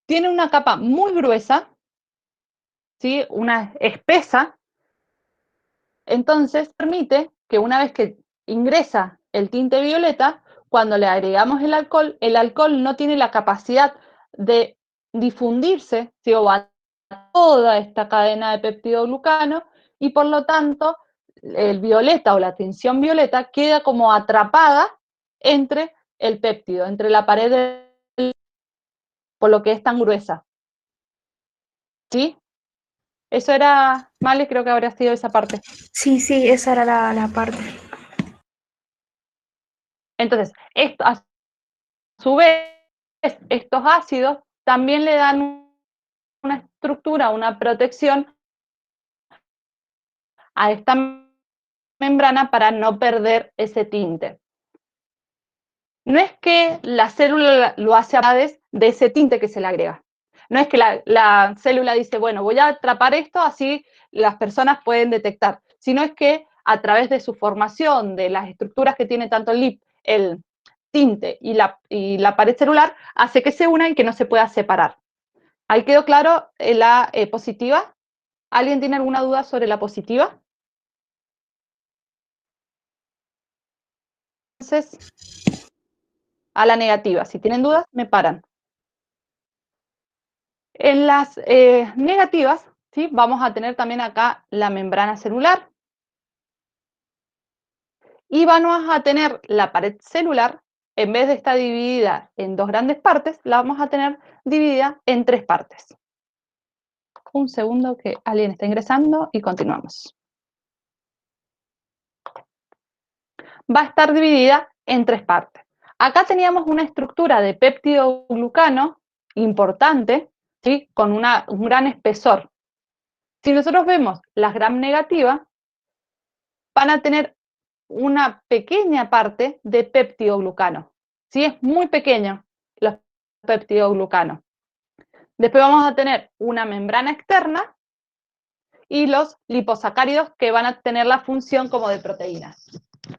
[SPEAKER 1] Tiene una capa muy gruesa, ¿sí? Una espesa. Entonces, permite que una vez que ingresa el tinte violeta, cuando le agregamos el alcohol no tiene la capacidad de difundirse, ¿sí? O a toda esta cadena de peptidoglucano, y por lo tanto el violeta o la tinción violeta queda como atrapada entre el péptido, entre la pared, por lo que es tan gruesa. ¿Sí? Eso era, Male, creo que habría sido esa parte.
[SPEAKER 3] Sí, esa era la parte.
[SPEAKER 1] Entonces, esto, a su vez, estos ácidos también le dan una estructura, una protección a esta membrana para no perder ese tinte. No es que la célula lo hace a través de ese tinte que se le agrega. No es que la célula dice, bueno, voy a atrapar esto, así las personas pueden detectar, sino es que a través de su formación, de las estructuras que tiene tanto el tinte y la pared celular, hace que se unan y que no se pueda separar. ¿Ahí quedó claro la positiva? ¿Alguien tiene alguna duda sobre la positiva? Entonces, a la negativa. Si tienen dudas, me paran. En las negativas, ¿sí? Vamos a tener también acá la membrana celular. Y vamos a tener la pared celular, en vez de estar dividida en dos grandes partes, la vamos a tener dividida en tres partes. Un segundo que alguien está ingresando y continuamos. Va a estar dividida en tres partes. Acá teníamos una estructura de péptido-glucano importante, ¿sí? Con un gran espesor. Si nosotros vemos las gram negativas, van a tener una pequeña parte de péptido-glucano. ¿Sí? Es muy pequeño los péptido-glucanos. Después vamos a tener una membrana externa y los liposacáridos que van a tener la función como de proteínas.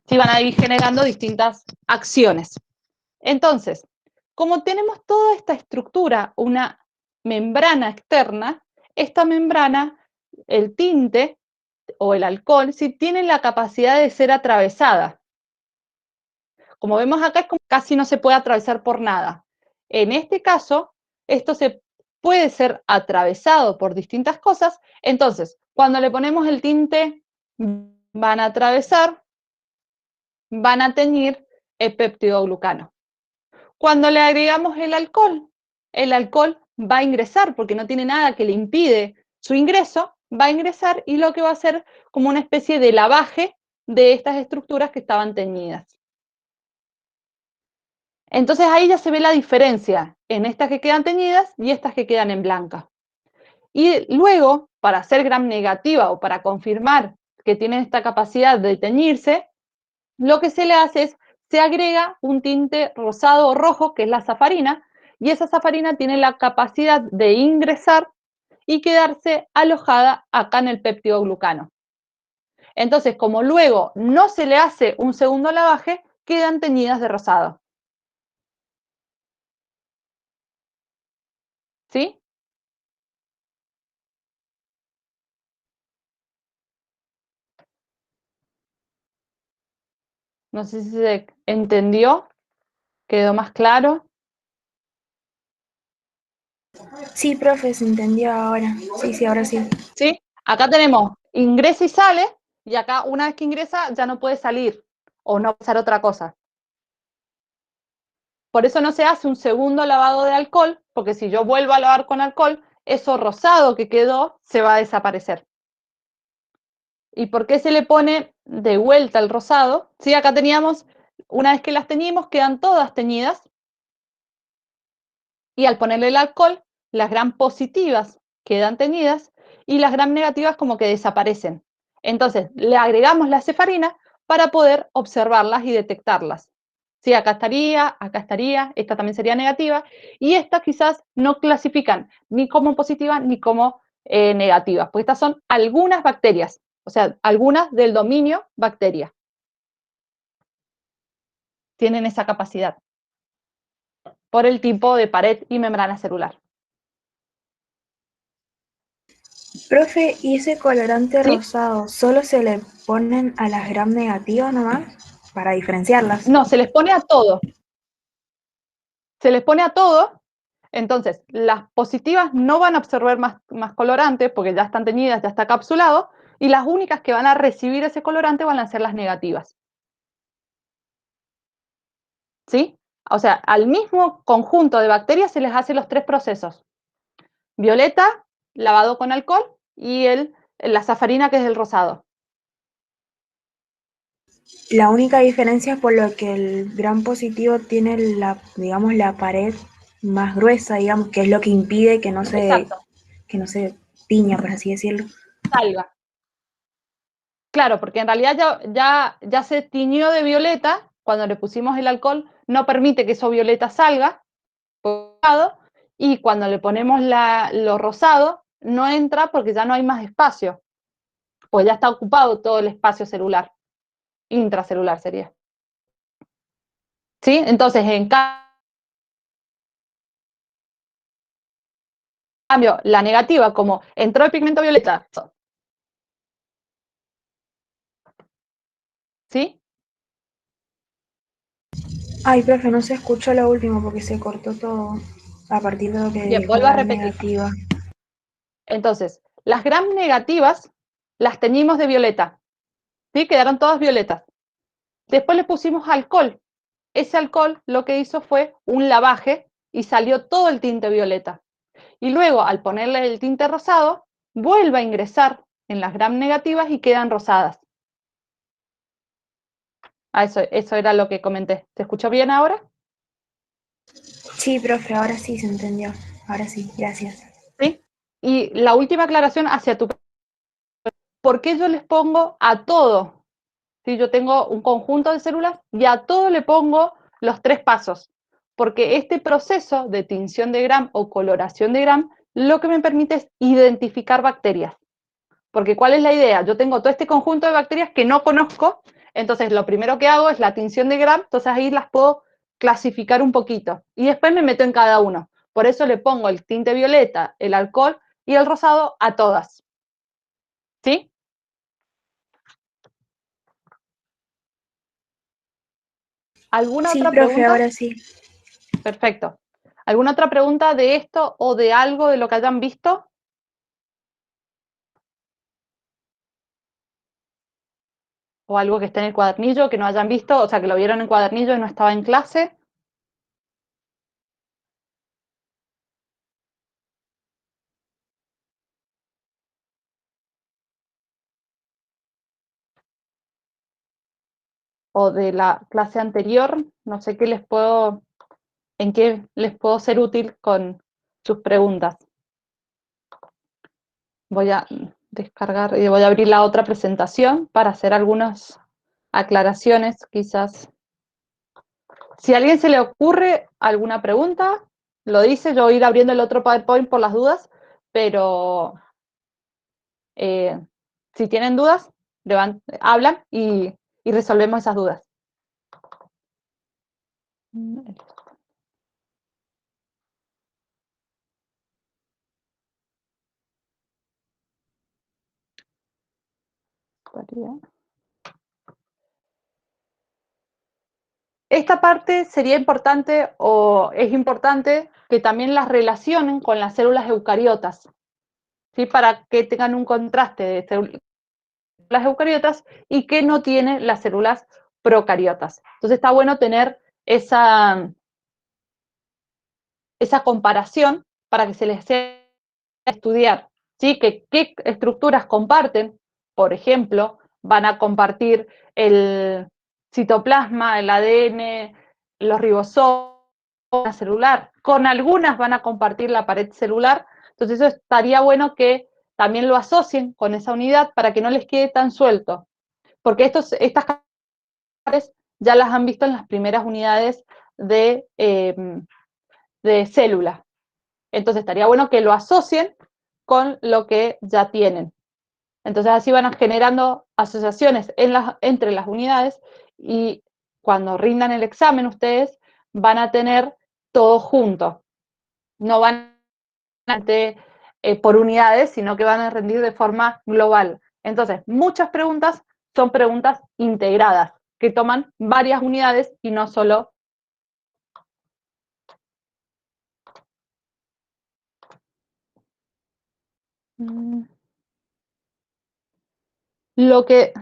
[SPEAKER 1] Sí, van a ir generando distintas acciones. Entonces, como tenemos toda esta estructura, una membrana externa, esta membrana, el tinte o el alcohol, sí tiene la capacidad de ser atravesada. Como vemos acá, es como casi no se puede atravesar por nada. En este caso, esto puede ser atravesado por distintas cosas. Entonces, cuando le ponemos el tinte, van a atravesar, van a teñir el peptidoglucano. Cuando le agregamos el alcohol va a ingresar porque no tiene nada que le impide su ingreso, va a ingresar y lo que va a hacer como una especie de lavaje de estas estructuras que estaban teñidas. Entonces ahí ya se ve la diferencia en estas que quedan teñidas y estas que quedan en blanca. Y luego, para hacer gram negativa o para confirmar que tienen esta capacidad de teñirse, lo que se le hace es, se agrega un tinte rosado o rojo, que es la safarina, y esa safarina tiene la capacidad de ingresar y quedarse alojada acá en el peptidoglucano. Entonces, como luego no se le hace un segundo lavaje, quedan teñidas de rosado. ¿Sí? No sé si se entendió, quedó más claro.
[SPEAKER 3] Sí, profe, se entendió ahora. Sí, ahora sí.
[SPEAKER 1] ¿Sí? Acá tenemos ingresa y sale, y acá una vez que ingresa ya no puede salir o no pasar otra cosa. Por eso no se hace un segundo lavado de alcohol, porque si yo vuelvo a lavar con alcohol, eso rosado que quedó se va a desaparecer. ¿Y por qué se le pone de vuelta el rosado? Sí, acá teníamos, una vez que las teñimos, quedan todas teñidas. Y al ponerle el alcohol, las gram positivas quedan teñidas y las gram negativas como que desaparecen. Entonces, le agregamos la cefarina para poder observarlas y detectarlas. Sí, acá estaría, esta también sería negativa, y estas quizás no clasifican ni como positivas ni como negativas, porque estas son algunas bacterias, o sea, algunas del dominio bacteria. Tienen esa capacidad por el tipo de pared y membrana celular.
[SPEAKER 3] Profe, ¿y ese colorante
[SPEAKER 1] ¿Sí?
[SPEAKER 3] rosado solo se le ponen a las gram negativas nomás para diferenciarlas?
[SPEAKER 1] No, se les pone a todo. Se les pone a todo, entonces las positivas no van a absorber más colorante porque ya están teñidas, ya está capsulado, y las únicas que van a recibir ese colorante van a ser las negativas. ¿Sí? O sea, al mismo conjunto de bacterias se les hace los tres procesos. Violeta, lavado con alcohol, y la safarina, que es el rosado.
[SPEAKER 3] La única diferencia es por lo que el gram positivo tiene digamos, la pared más gruesa, digamos, que es lo que impide que no se tiña, por así decirlo.
[SPEAKER 1] Salga. Claro, porque en realidad ya se tiñó de violeta, cuando le pusimos el alcohol, no permite que eso violeta salga, y cuando le ponemos lo rosado, no entra porque ya no hay más espacio. pues ya está ocupado todo el espacio celular, intracelular sería. ¿Sí? Entonces, en cambio, la negativa, como entró el pigmento violeta, ¿sí?
[SPEAKER 3] Ay, profe, no se escuchó lo último porque se cortó todo a partir de lo que
[SPEAKER 1] Bien,
[SPEAKER 3] dijo
[SPEAKER 1] vuelvo a
[SPEAKER 3] gram
[SPEAKER 1] repetir.
[SPEAKER 3] negativa.
[SPEAKER 1] Entonces, las gram negativas las teñimos de violeta, ¿sí? Quedaron todas violetas. Después le pusimos alcohol. Ese alcohol lo que hizo fue un lavaje y salió todo el tinte violeta. Y luego, al ponerle el tinte rosado, vuelve a ingresar en las gram negativas y quedan rosadas. Eso era lo que comenté. ¿Se escuchó bien ahora?
[SPEAKER 3] Sí, profe, ahora sí se entendió. Ahora sí, gracias.
[SPEAKER 1] ¿Sí? Y la última aclaración hacia tu... ¿Por qué yo les pongo a todo? ¿Sí? Yo tengo un conjunto de células y a todo le pongo los 3 pasos. Porque este proceso de tinción de gram o coloración de gram lo que me permite es identificar bacterias. Porque ¿cuál es la idea? Yo tengo todo este conjunto de bacterias que no conozco, entonces lo primero que hago es la tinción de gram, entonces ahí las puedo clasificar un poquito. Y después me meto en cada uno. Por eso le pongo el tinte violeta, el alcohol y el rosado a todas. ¿Sí? ¿Alguna
[SPEAKER 3] Sí,
[SPEAKER 1] otra
[SPEAKER 3] profe,
[SPEAKER 1] pregunta?
[SPEAKER 3] ahora sí.
[SPEAKER 1] Perfecto. ¿Alguna otra pregunta de esto o de algo de lo que hayan visto? ¿O algo que esté en el cuadernillo que no hayan visto? O sea, que lo vieron en cuadernillo y no estaba en clase. O de la clase anterior. No sé qué les puedo, en qué les puedo ser útil con sus preguntas. Voy a descargar y voy a abrir la otra presentación para hacer algunas aclaraciones, quizás. Si a alguien se le ocurre alguna pregunta, lo dice, yo voy a ir abriendo el otro PowerPoint por las dudas, pero si tienen dudas, hablan y resolvemos esas dudas. Esta parte sería importante o es importante que también las relacionen con las células eucariotas, ¿sí? Para que tengan un contraste de células eucariotas y que no tiene las células procariotas. Entonces está bueno tener esa comparación para que se les sea estudiar, ¿sí? ¿Qué estructuras comparten? Por ejemplo, van a compartir el citoplasma, el ADN, los ribosomas celular. Con algunas van a compartir la pared celular. Entonces eso estaría bueno que también lo asocien con esa unidad para que no les quede tan suelto. Porque estas paredes ya las han visto en las primeras unidades de célula. Entonces estaría bueno que lo asocien con lo que ya tienen. Entonces así van generando asociaciones entre las unidades y cuando rindan el examen ustedes van a tener todo junto. No van a por unidades, sino que van a rendir de forma global. Entonces, muchas preguntas son preguntas integradas, que toman varias unidades y no solo.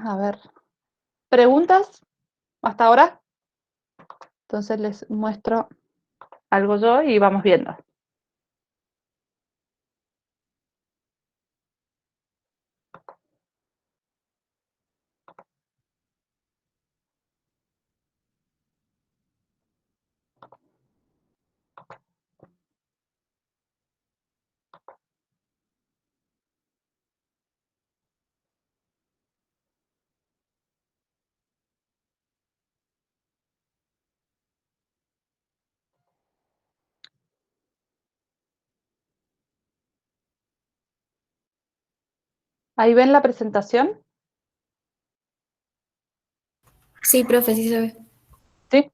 [SPEAKER 1] A ver, preguntas hasta ahora. Entonces les muestro algo yo y vamos viendo. ¿Ahí ven la presentación?
[SPEAKER 5] Sí, profe, sí se ve.
[SPEAKER 1] ¿Sí?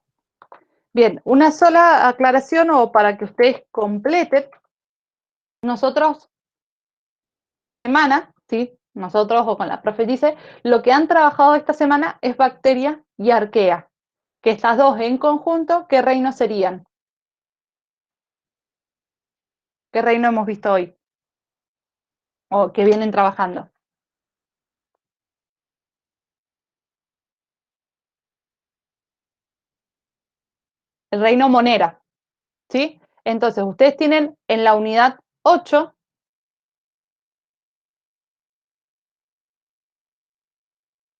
[SPEAKER 1] Bien, una sola aclaración o para que ustedes completen. Nosotros, semana, ¿sí? Nosotros o con la profe dice, lo que han trabajado esta semana es bacteria y arquea. Que estas dos en conjunto, ¿qué reino serían? ¿Qué reino hemos visto hoy? O que vienen trabajando. El reino Monera, ¿sí? Entonces, ustedes tienen en la unidad 8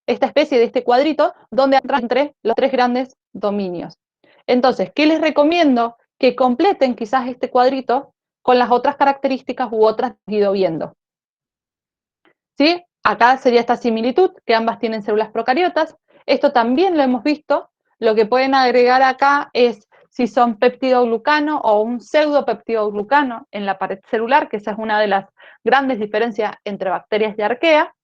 [SPEAKER 1] esta especie de este cuadrito donde entran entre los tres grandes dominios. Entonces, ¿qué les recomiendo? Que completen quizás este cuadrito con las otras características u otras que he ido viendo. ¿Sí? Acá sería esta similitud, que ambas tienen células procariotas. Esto también lo hemos visto. Lo que pueden agregar acá es si son peptidoglucano o un pseudopeptidoglucano en la pared celular, que esa es una de las grandes diferencias entre bacterias y arquea.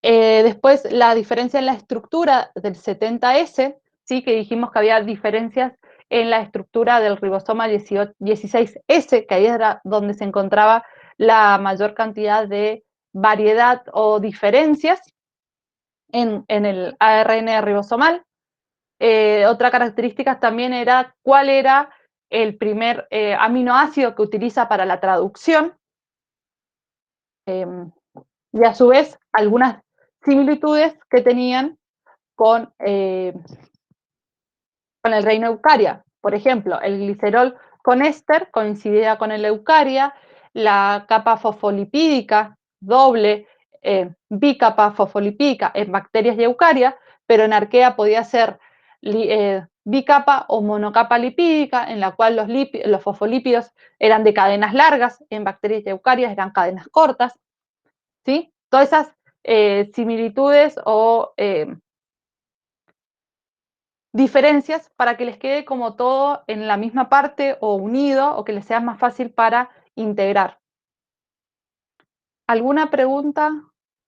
[SPEAKER 1] Después la diferencia en la estructura del 70S, ¿sí? Que dijimos que había diferencias en la estructura del ribosoma 16S, que ahí era donde se encontraba la mayor cantidad de variedad o diferencias en el ARN ribosomal. Otra característica también era cuál era el primer aminoácido que utiliza para la traducción. Y a su vez algunas similitudes que tenían con el reino Eucaria. Por ejemplo, el glicerol con éster coincidía con el Eucaria, la capa fosfolipídica doble, bicapa fosfolipídica en bacterias y Eucaria, pero en arquea podía ser bicapa o monocapa lipídica, en la cual los fosfolípidos eran de cadenas largas, en bacterias y Eucarias eran cadenas cortas. ¿Sí? Todas esas similitudes o diferencias para que les quede como todo en la misma parte o unido o que les sea más fácil para integrar. ¿Alguna pregunta?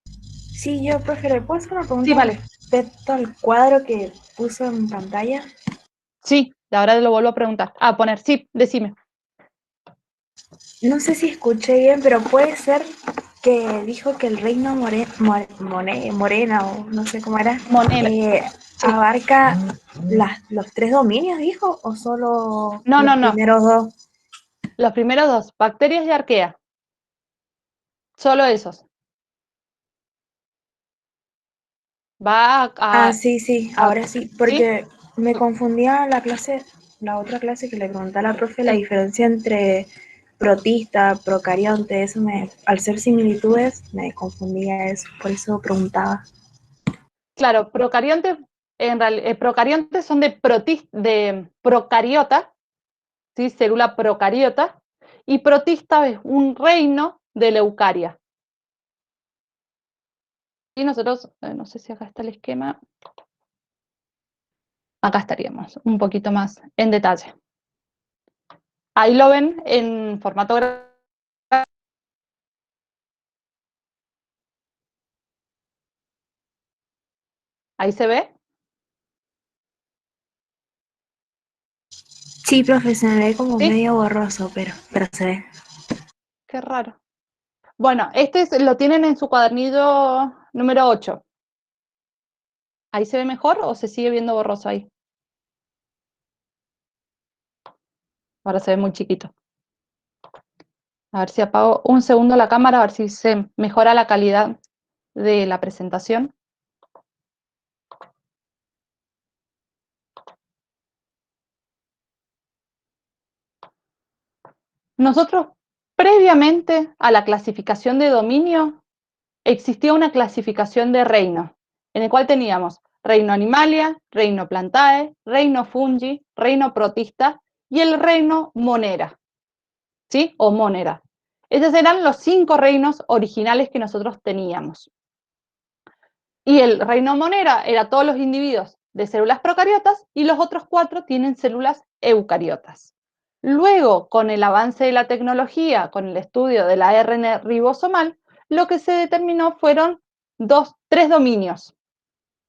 [SPEAKER 3] Sí, yo, profe, ¿le puedo hacer una pregunta
[SPEAKER 1] Sí, vale.
[SPEAKER 3] respecto al cuadro que puso en pantalla?
[SPEAKER 1] Sí, ahora lo vuelvo a preguntar. A poner, sí, decime.
[SPEAKER 3] No sé si escuché bien, pero puede ser que dijo que el reino Morena, o no sé cómo era,
[SPEAKER 1] Monera. Sí.
[SPEAKER 3] abarca los tres dominios, dijo, o solo
[SPEAKER 1] No,
[SPEAKER 3] los
[SPEAKER 1] no, no.
[SPEAKER 3] primeros dos.
[SPEAKER 1] Los primeros dos, bacterias y arquea. Solo esos. Va a...
[SPEAKER 3] Sí, ahora sí, porque
[SPEAKER 1] ¿sí?
[SPEAKER 3] me confundía la otra clase que le pregunté a la profe la
[SPEAKER 1] Sí.
[SPEAKER 3] diferencia entre protista, procarionte, al ser similitudes me confundía eso, por eso preguntaba.
[SPEAKER 1] Claro, procariontes, en realidad, procariontes son de procariota, ¿sí? Célula procariota, y protista es un reino de la eucaria. Y nosotros, no sé si acá está el esquema, acá estaríamos, un poquito más en detalle. Ahí lo ven en formato gráfico. Ahí se ve.
[SPEAKER 3] Sí, profe, se me ve como
[SPEAKER 1] ¿Sí?
[SPEAKER 3] medio borroso, pero se ve.
[SPEAKER 1] Qué raro. Bueno, lo tienen en su cuadernillo número 8. ¿Ahí se ve mejor o se sigue viendo borroso ahí? Ahora se ve muy chiquito. A ver si apago un segundo la cámara, a ver si se mejora la calidad de la presentación. Nosotros, previamente a la clasificación de dominio, existía una clasificación de reino, en el cual teníamos reino animalia, reino plantae, reino fungi, reino protista y el reino monera, ¿sí? O monera. Esos eran los 5 reinos originales que nosotros teníamos. Y el reino monera era todos los individuos de células procariotas y los otros 4 tienen células eucariotas. Luego, con el avance de la tecnología, con el estudio del ARN ribosomal, lo que se determinó fueron tres dominios.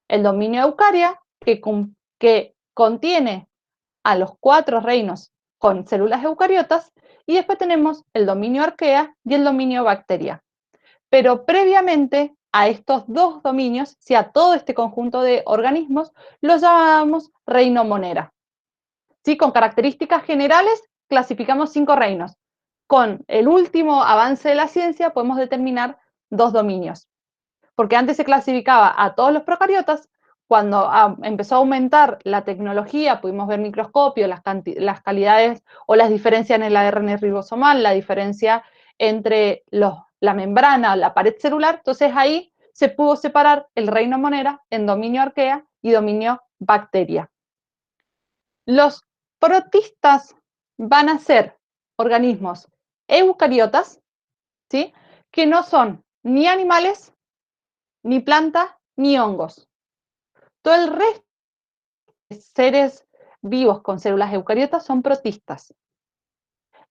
[SPEAKER 1] El dominio Eucaria, que contiene a los 4 reinos con células eucariotas, y después tenemos el dominio Arquea y el dominio Bacteria. Pero previamente a estos 2 dominios, si a todo este conjunto de organismos, los llamábamos reino Monera. ¿Sí? Con características generales clasificamos 5 reinos. Con el último avance de la ciencia podemos determinar 2 dominios. Porque antes se clasificaba a todos los procariotas. Cuando empezó a aumentar la tecnología, pudimos ver microscopios, las calidades o las diferencias en el ARN ribosomal, la diferencia entre la membrana o la pared celular. Entonces ahí se pudo separar el reino Monera en dominio Arquea y dominio Bacteria. Los protistas van a ser organismos eucariotas, ¿sí? Que no son ni animales, ni plantas, ni hongos. Todo el resto de seres vivos con células eucariotas son protistas.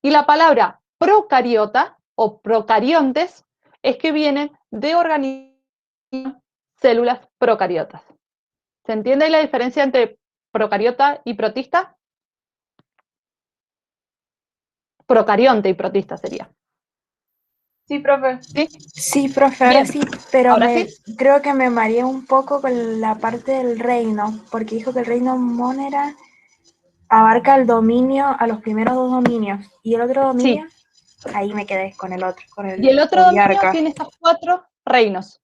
[SPEAKER 1] Y la palabra procariota o procariontes es que vienen de organismos, células procariotas. ¿Se entiende la diferencia entre procariota y protista? Procarionte y protista sería.
[SPEAKER 4] Sí, profe.
[SPEAKER 1] ¿Sí?
[SPEAKER 3] Sí, profe, ahora
[SPEAKER 1] Bien.
[SPEAKER 3] sí, pero
[SPEAKER 1] ¿Ahora sí?
[SPEAKER 3] creo que me mareé un poco con la parte del reino, porque dijo que el reino Monera abarca el dominio, a los primeros 2 dominios, y el otro dominio, ahí me quedé con el otro, con
[SPEAKER 1] Y el
[SPEAKER 3] el
[SPEAKER 1] otro dominio
[SPEAKER 3] Odiarca.
[SPEAKER 1] tiene estos 4 reinos.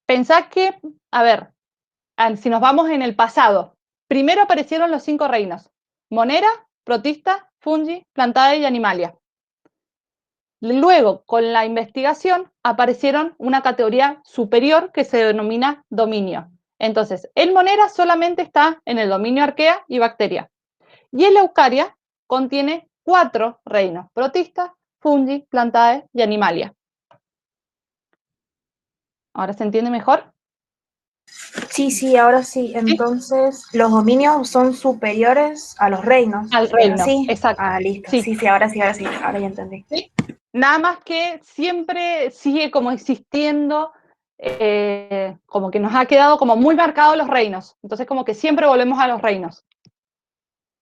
[SPEAKER 1] Pensá que, a ver, si nos vamos en el pasado, primero aparecieron los 5 reinos: Monera, Protista, Fungi, Plantae y Animalia. Luego, con la investigación, aparecieron una categoría superior que se denomina dominio. Entonces, el Monera solamente está en el dominio Arquea y Bacteria. Y el Eucaria contiene 4 reinos: Protista, Fungi, Plantae y Animalia. ¿Ahora se entiende mejor?
[SPEAKER 3] Sí, ahora sí. Entonces, los dominios son superiores a los reinos.
[SPEAKER 1] Al
[SPEAKER 3] ¿Es
[SPEAKER 1] reino,
[SPEAKER 3] así?
[SPEAKER 1] exacto.
[SPEAKER 3] Ah, listo.
[SPEAKER 1] Sí.
[SPEAKER 3] Sí, ahora sí, ahora ya entendí.
[SPEAKER 1] ¿Sí? Nada más que siempre sigue como existiendo, como que nos ha quedado como muy marcados los reinos. Entonces como que siempre volvemos a los reinos.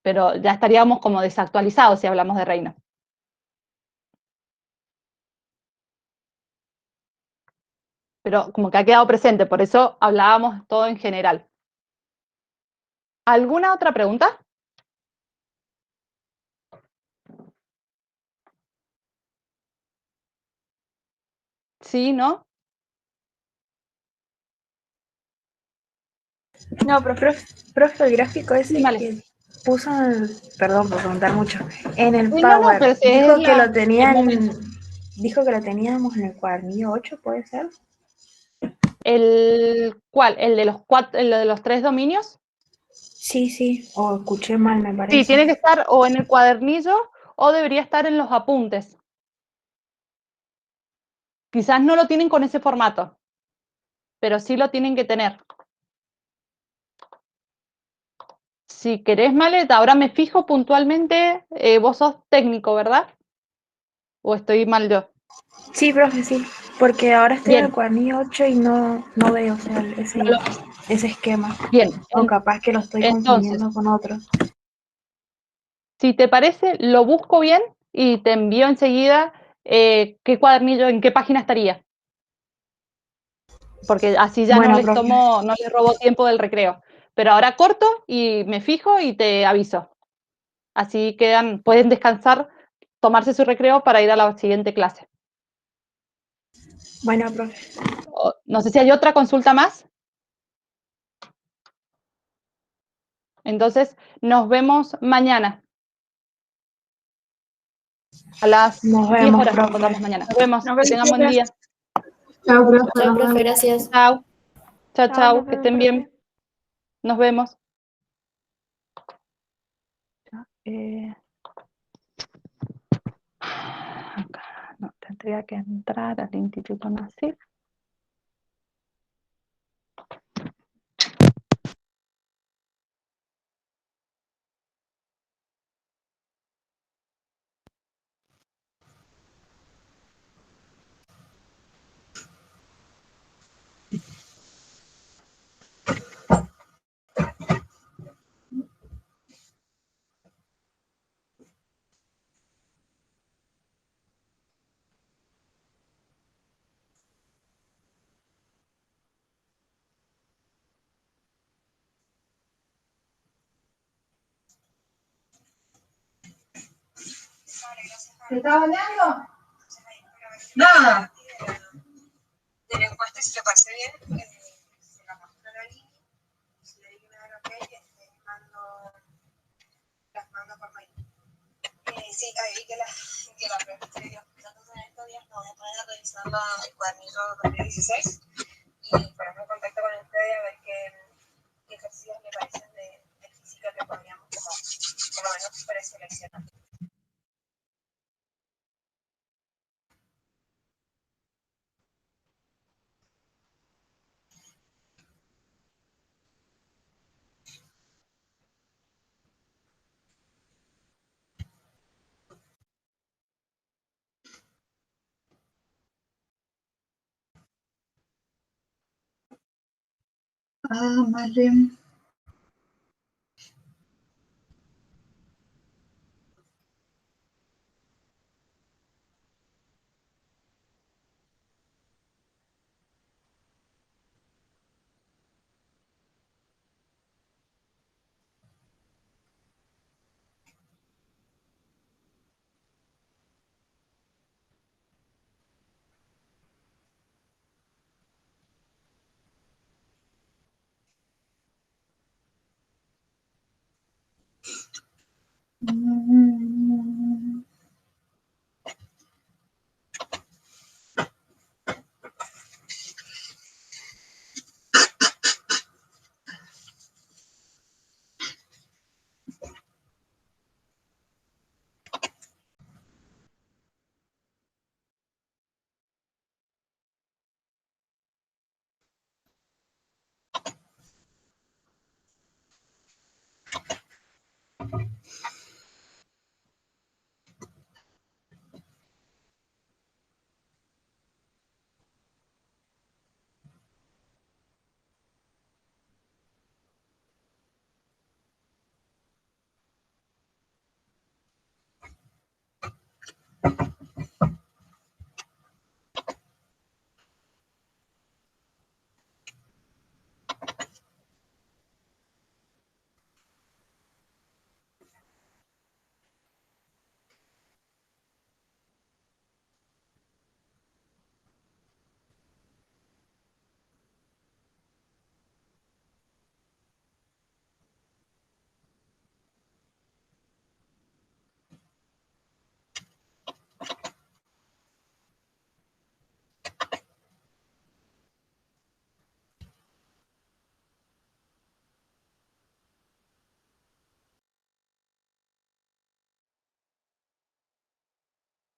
[SPEAKER 1] Pero ya estaríamos como desactualizados si hablamos de reinos. Pero como que ha quedado presente, por eso hablábamos todo en general. ¿Alguna otra pregunta? ¿Sí, no?
[SPEAKER 3] No, pero profe, el gráfico ese
[SPEAKER 1] Sí, vale.
[SPEAKER 3] que puso, perdón por preguntar mucho, en el
[SPEAKER 1] Sí,
[SPEAKER 3] Power,
[SPEAKER 1] pero si
[SPEAKER 3] dijo
[SPEAKER 1] es
[SPEAKER 3] que lo
[SPEAKER 1] el
[SPEAKER 3] lo teníamos en el cuadernillo 8, ¿puede ser?
[SPEAKER 1] ¿Cuál? ¿El de los 3 dominios?
[SPEAKER 3] Sí, o escuché mal, me
[SPEAKER 1] Sí,
[SPEAKER 3] parece.
[SPEAKER 1] tiene que estar o en el cuadernillo o debería estar en los apuntes. Quizás no lo tienen con ese formato, pero sí lo tienen que tener. Si querés, Maleta, ahora me fijo puntualmente, vos sos técnico, ¿verdad? ¿O estoy mal yo?
[SPEAKER 3] Sí, profe, sí, porque ahora estoy en el
[SPEAKER 1] Bien,
[SPEAKER 3] cuadernillo 8 y no veo, o sea,
[SPEAKER 1] no lo ves.
[SPEAKER 3] ese esquema,
[SPEAKER 1] Bien,
[SPEAKER 3] o capaz que lo estoy
[SPEAKER 1] entonces,
[SPEAKER 3] confundiendo con otro.
[SPEAKER 1] si te parece, lo busco bien y te envío enseguida qué cuadernillo, en qué página estaría. Porque así ya
[SPEAKER 3] Bueno, profe,
[SPEAKER 1] no les robo tiempo del recreo. Pero ahora corto y me fijo y te aviso. Así pueden descansar, tomarse su recreo para ir a la siguiente clase.
[SPEAKER 3] bueno, profe.
[SPEAKER 1] No sé si hay otra consulta más. Entonces, nos vemos mañana. A las
[SPEAKER 3] Nos
[SPEAKER 1] 10
[SPEAKER 3] vemos,
[SPEAKER 1] horas nos
[SPEAKER 3] profe.
[SPEAKER 1] encontramos mañana. Nos vemos.
[SPEAKER 4] Nos
[SPEAKER 1] Que
[SPEAKER 4] vemos,
[SPEAKER 1] tengan buen
[SPEAKER 4] profe.
[SPEAKER 1] día.
[SPEAKER 4] Chao, profe.
[SPEAKER 5] Chao,
[SPEAKER 4] Nos
[SPEAKER 5] profe,
[SPEAKER 4] vemos.
[SPEAKER 5] gracias.
[SPEAKER 1] Chao. Chao,
[SPEAKER 4] Chao,
[SPEAKER 1] chao.
[SPEAKER 4] nos
[SPEAKER 1] Que
[SPEAKER 4] vemos,
[SPEAKER 1] estén
[SPEAKER 4] profe.
[SPEAKER 1] bien. Nos vemos. Eh, acá no tendría que entrar al Instituto Nacional.
[SPEAKER 4] ¿Te estás bañando? Nada.
[SPEAKER 6] De la encuesta, si le parece bien, se la muestro a la línea. Si le digo que me da ok, las mando por mail. Sí, ahí que la pregunta de Dios, entonces en estos días me voy a poner a revisar el cuadernillo 2016 y ponerme en contacto con ustedes a ver qué ejercicios me parecen de física que podríamos como, por lo menos preseleccionar.
[SPEAKER 4] Ah, vale.